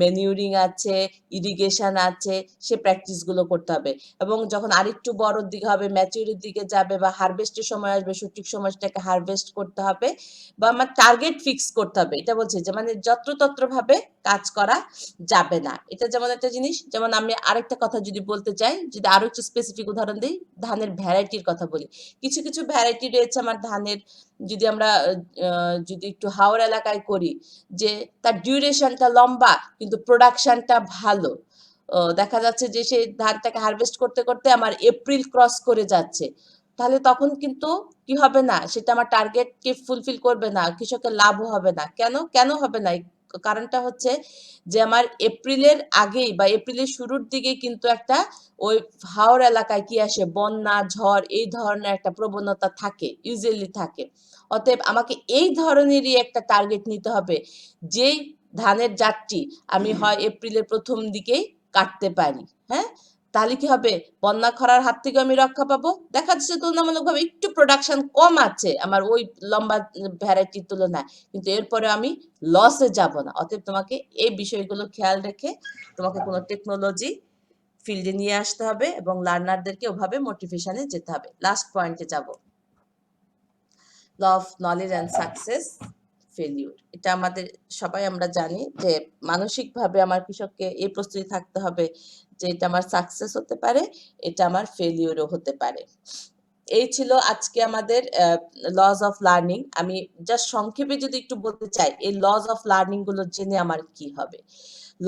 ম্যানিউরিং আছে, ইরিগেশন আছে, সে প্র্যাকটিসগুলো করতে হবে। এবং যখন আরেকটু বড়র দিকে হবে, ম্যাচিউরির দিকে যাবে বা হারভেস্টের সময় আসবে, সঠিক সময়টাকে হারভেস্ট করতে হবে বা আমার টার্গেট ফিক্স করতে হবে। এটা বলছে যে মানে যত্রতত্র ভাবে কাজ করা যাবে না। এটা যেমন একটা জিনিস। যেমন আমি আরেকটা কথা যদি বলতে চাই, যদি আরো একটু স্পেসিফিক উদাহরণ দিই, ধানের ভ্যারাইটির কথা বলি। কিছু কিছু ভ্যারাইটি রয়েছে আমার ধানের, যদি আমরা যদি একটু হাওর এলাকায় করি, যে তার ডিউরেশনটা লম্বা কিন্তু প্রোডাকশনটা ভালো। দেখা যাচ্ছে যে সেই ধানটাকে হারভেস্ট করতে করতে আমার এপ্রিল ক্রস করে যাচ্ছে, তাহলে তখন কিন্তু কি হবে না, সেটা আমার টার্গেটকে ফুলফিল করবে না, কৃষকের লাভও হবে না। কেন হবে না? কারণটা হচ্ছে যে আমার এপ্রিলের আগেই বা এপ্রিলের শুরুর দিকে কিন্তু একটা ওই হাওর এলাকায় কি আসে, বন্যা, ঝড়, এই ধরনের একটা প্রবণতা থাকে, ইউজুয়ালি থাকে। অতএব আমাকে এই ধরনেরই একটা টার্গেট নিতে হবে, যেই ধানের জাতটি আমি হয় এপ্রিলের প্রথম দিকেই কাটতে পারি। হ্যাঁ, তাহলে কি হবে, বন্যা খরার হাত থেকে আমি রক্ষা পাবো। দেখা যাচ্ছে তুলনামূলকভাবে একটু প্রোডাকশন কম আছে আমার ওই লম্বা ভ্যারাইটির তুলনায়, কিন্তু এরপরে আমি লসে যাব না। অতএব তোমাকে এই বিষয়গুলো খেয়াল রেখে তোমাকে কোনো টেকনোলজি ফিল্ডে নিয়ে আসতে হবে এবং লার্নারদেরকে ওভাবে মোটিভেশনে যেতে হবে। লাস্ট পয়েন্টে যাব, law of knowledge and success failure. এটা আমাদের সবাই আমরা জানি যে মানসিকভাবে আমার কৃষককে এই প্রস্তুতি থাকতে হবে যে এটা আমার সাকসেস হতে পারে, এটা আমার ফেলিউরও হতে পারে। এই ছিল আজকে আমাদের লজ অফ লার্নিং। আমি জাস্ট সংক্ষেপে যদি একটু বলতে চাই, এই লজ অফ লার্নিং গুলো জেনে আমার কি হবে।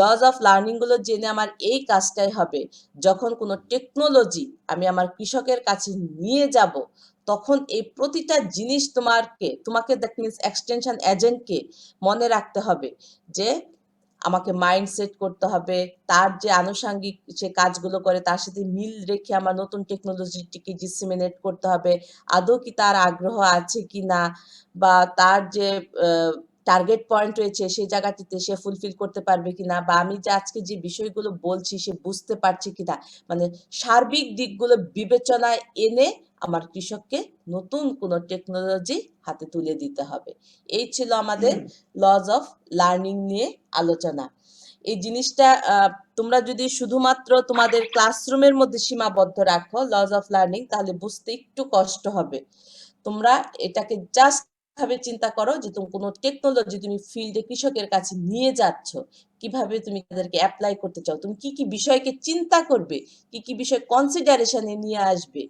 লজ অফ লার্নিং গুলো জেনে আমার এই কাজটাই হবে, যখন কোনো টেকনোলজি আমি আমার কৃষকের কাছে নিয়ে যাব, তখন এই প্রতিটা জিনিস তোমাকে দ্যাট মিনস এক্সটেনশন এজেন্টকে মনে রাখতে হবে যে আমাকে মাইন্ডসেট করতে হবে, তার যে আনুষঙ্গিক যে কাজগুলো করে তার সাথে মিল রেখে আমার নতুন টেকনোলজিটিকে ডিসেমিনেট করতে হবে। আদৌ কি তার আগ্রহ আছে কিনা, বা তার যে টার্গেট পয়েন্ট রয়েছে সেই জায়গাটিতে সে ফুলফিল করতে পারবে কিনা, বা আমি যে আজকে যে বিষয়গুলো বলছি সে বুঝতে পারছে কিনা, মানে সার্বিক দিকগুলো বিবেচনায় এনে আমার কৃষককে নতুন কোনো টেকনোলজি হাতে তুলে দিতে হবে। এই ছিল আমাদের লজ অফ লার্নিং নিয়ে আলোচনা। এই জিনিসটা তোমরা যদি শুধুমাত্র তোমাদের ক্লাসরুমের মধ্যে সীমাবদ্ধ রাখো লজ অফ লার্নিং, তাহলে বুঝতে একটু কষ্ট হবে। তোমরা এটাকে জাস্ট ভাবে চিন্তা করো যে তুমি কোনো টেকনোলজি তুমি ফিল্ডে কৃষকের কাছে নিয়ে যাচ্ছ, কিভাবে তুমি তাদেরকে অ্যাপ্লাই করতে চাও, তুমি কি কি বিষয়কে চিন্তা করবে, কি কি বিষয় কনসিডারেশনে নিয়ে আসবে,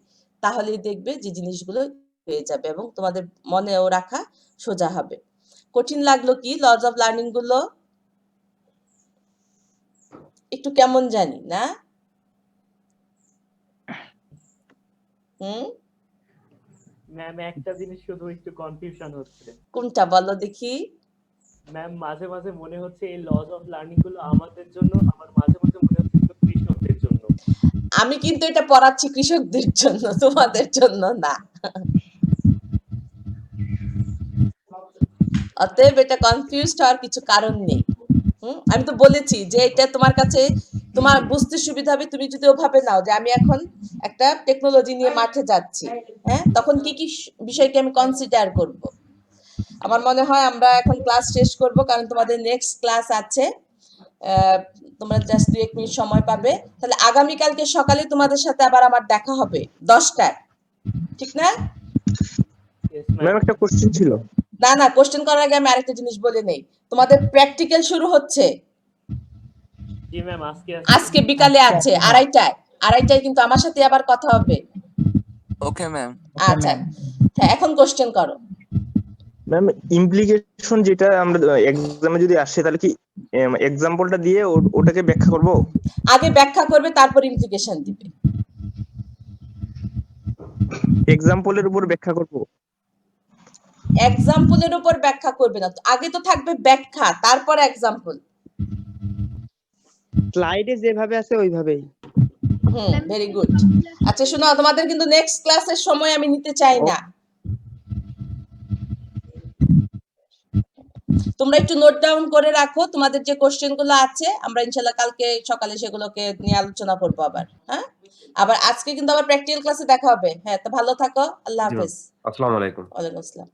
তাহলেই দেখবে যে জিনিসগুলো হয়ে যাবে এবং তোমাদের মনেও রাখা সোজা হবে। কঠিন লাগলো কি লজ অফ লার্নিং গুলো? একটু কেমন জানি না? ম্যাম একটা জিনিস শুধু একটু কনফিউশন হচ্ছে। কোনটা বলো দেখি? ম্যাম মাঝে মাঝে মনে হচ্ছে এই লজ অফ লার্নিং গুলো আমাদের জন্য, আবার মাঝে মাঝে মনে হচ্ছে এগুলো কৃষকদের জন্য। আমি কিন্তু এটা পড়াচ্ছি কৃষকদের জন্য, তোমাদের জন্য না। অতএব এটা কনফিউজড হওয়ার কিছু কারণ নেই। আমি তো বলেছি যে এটা তোমার কাছে তোমার বুঝতে সুবিধা হবে তুমি যদি ওভাবে নাও যে আমি এখন একটা টেকনোলজি নিয়ে মাঠে যাচ্ছি, হ্যাঁ, তখন কি কি বিষয়কে আমি কনসিডার করব। আমার মনে হয় আমরা এখন ক্লাস শেষ করব, কারণ তোমাদের নেক্সট ক্লাস আছে। তোমরা জাস্ট 2-1 মিনিট সময় পাবে। তাহলে আগামীকালকে সকালে তোমাদের সাথে আবার আমার দেখা হবে 10টায়, ঠিক না? ম্যাম একটা কোশ্চেন ছিল। না, কোশ্চেন করার আগে আমি আরেকটা জিনিস বলে নেই। তোমাদের প্র্যাকটিক্যাল শুরু হচ্ছে। জি ম্যাম, আজকে বিকালে আছে 2:30টায় কিন্তু আমার সাথে আবার কথা হবে। Okay ma'am. আচ্ছা, এখন কোশ্চেন করো। ম্যাম ইমপ্লিকেশন যেটা আমরা এক্সামে যদি আসে, তাহলে কি এক্সাম্পলটা দিয়ে ওটাকে ব্যাখ্যা করব? আগে ব্যাখ্যা করবে, তারপর ইমপ্লিকেশন দিবে। এক্সাম্পলের উপর ব্যাখ্যা করব? এক্সাম্পলের উপর ব্যাখ্যা করবে না, আগে তো থাকবে ব্যাখ্যা, তারপর এক্সাম্পল। স্লাইডে যেভাবে আছে ওইভাবেই। Very good. আচ্ছা শোনো, তোমাদের কিন্তু নেক্সট ক্লাসের সময় আমি নিতে চাই না। তোমরা একটু নোট ডাউন করে রাখো তোমাদের যে কোশ্চেন গুলো আছে, আমরা ইনশাআল্লাহ কালকে সকালে সেগুলোকে নিয়ে আলোচনা করবো আবার। হ্যাঁ, আবার আজকে কিন্তু আবার প্র্যাকটিক্যাল ক্লাসে দেখা হবে। হ্যাঁ, তো ভালো থাকো, আল্লাহ জি ম্যাম, হাফেজ। আসসালামু আলাইকুম। ওয়ালাইকুম আসসালাম।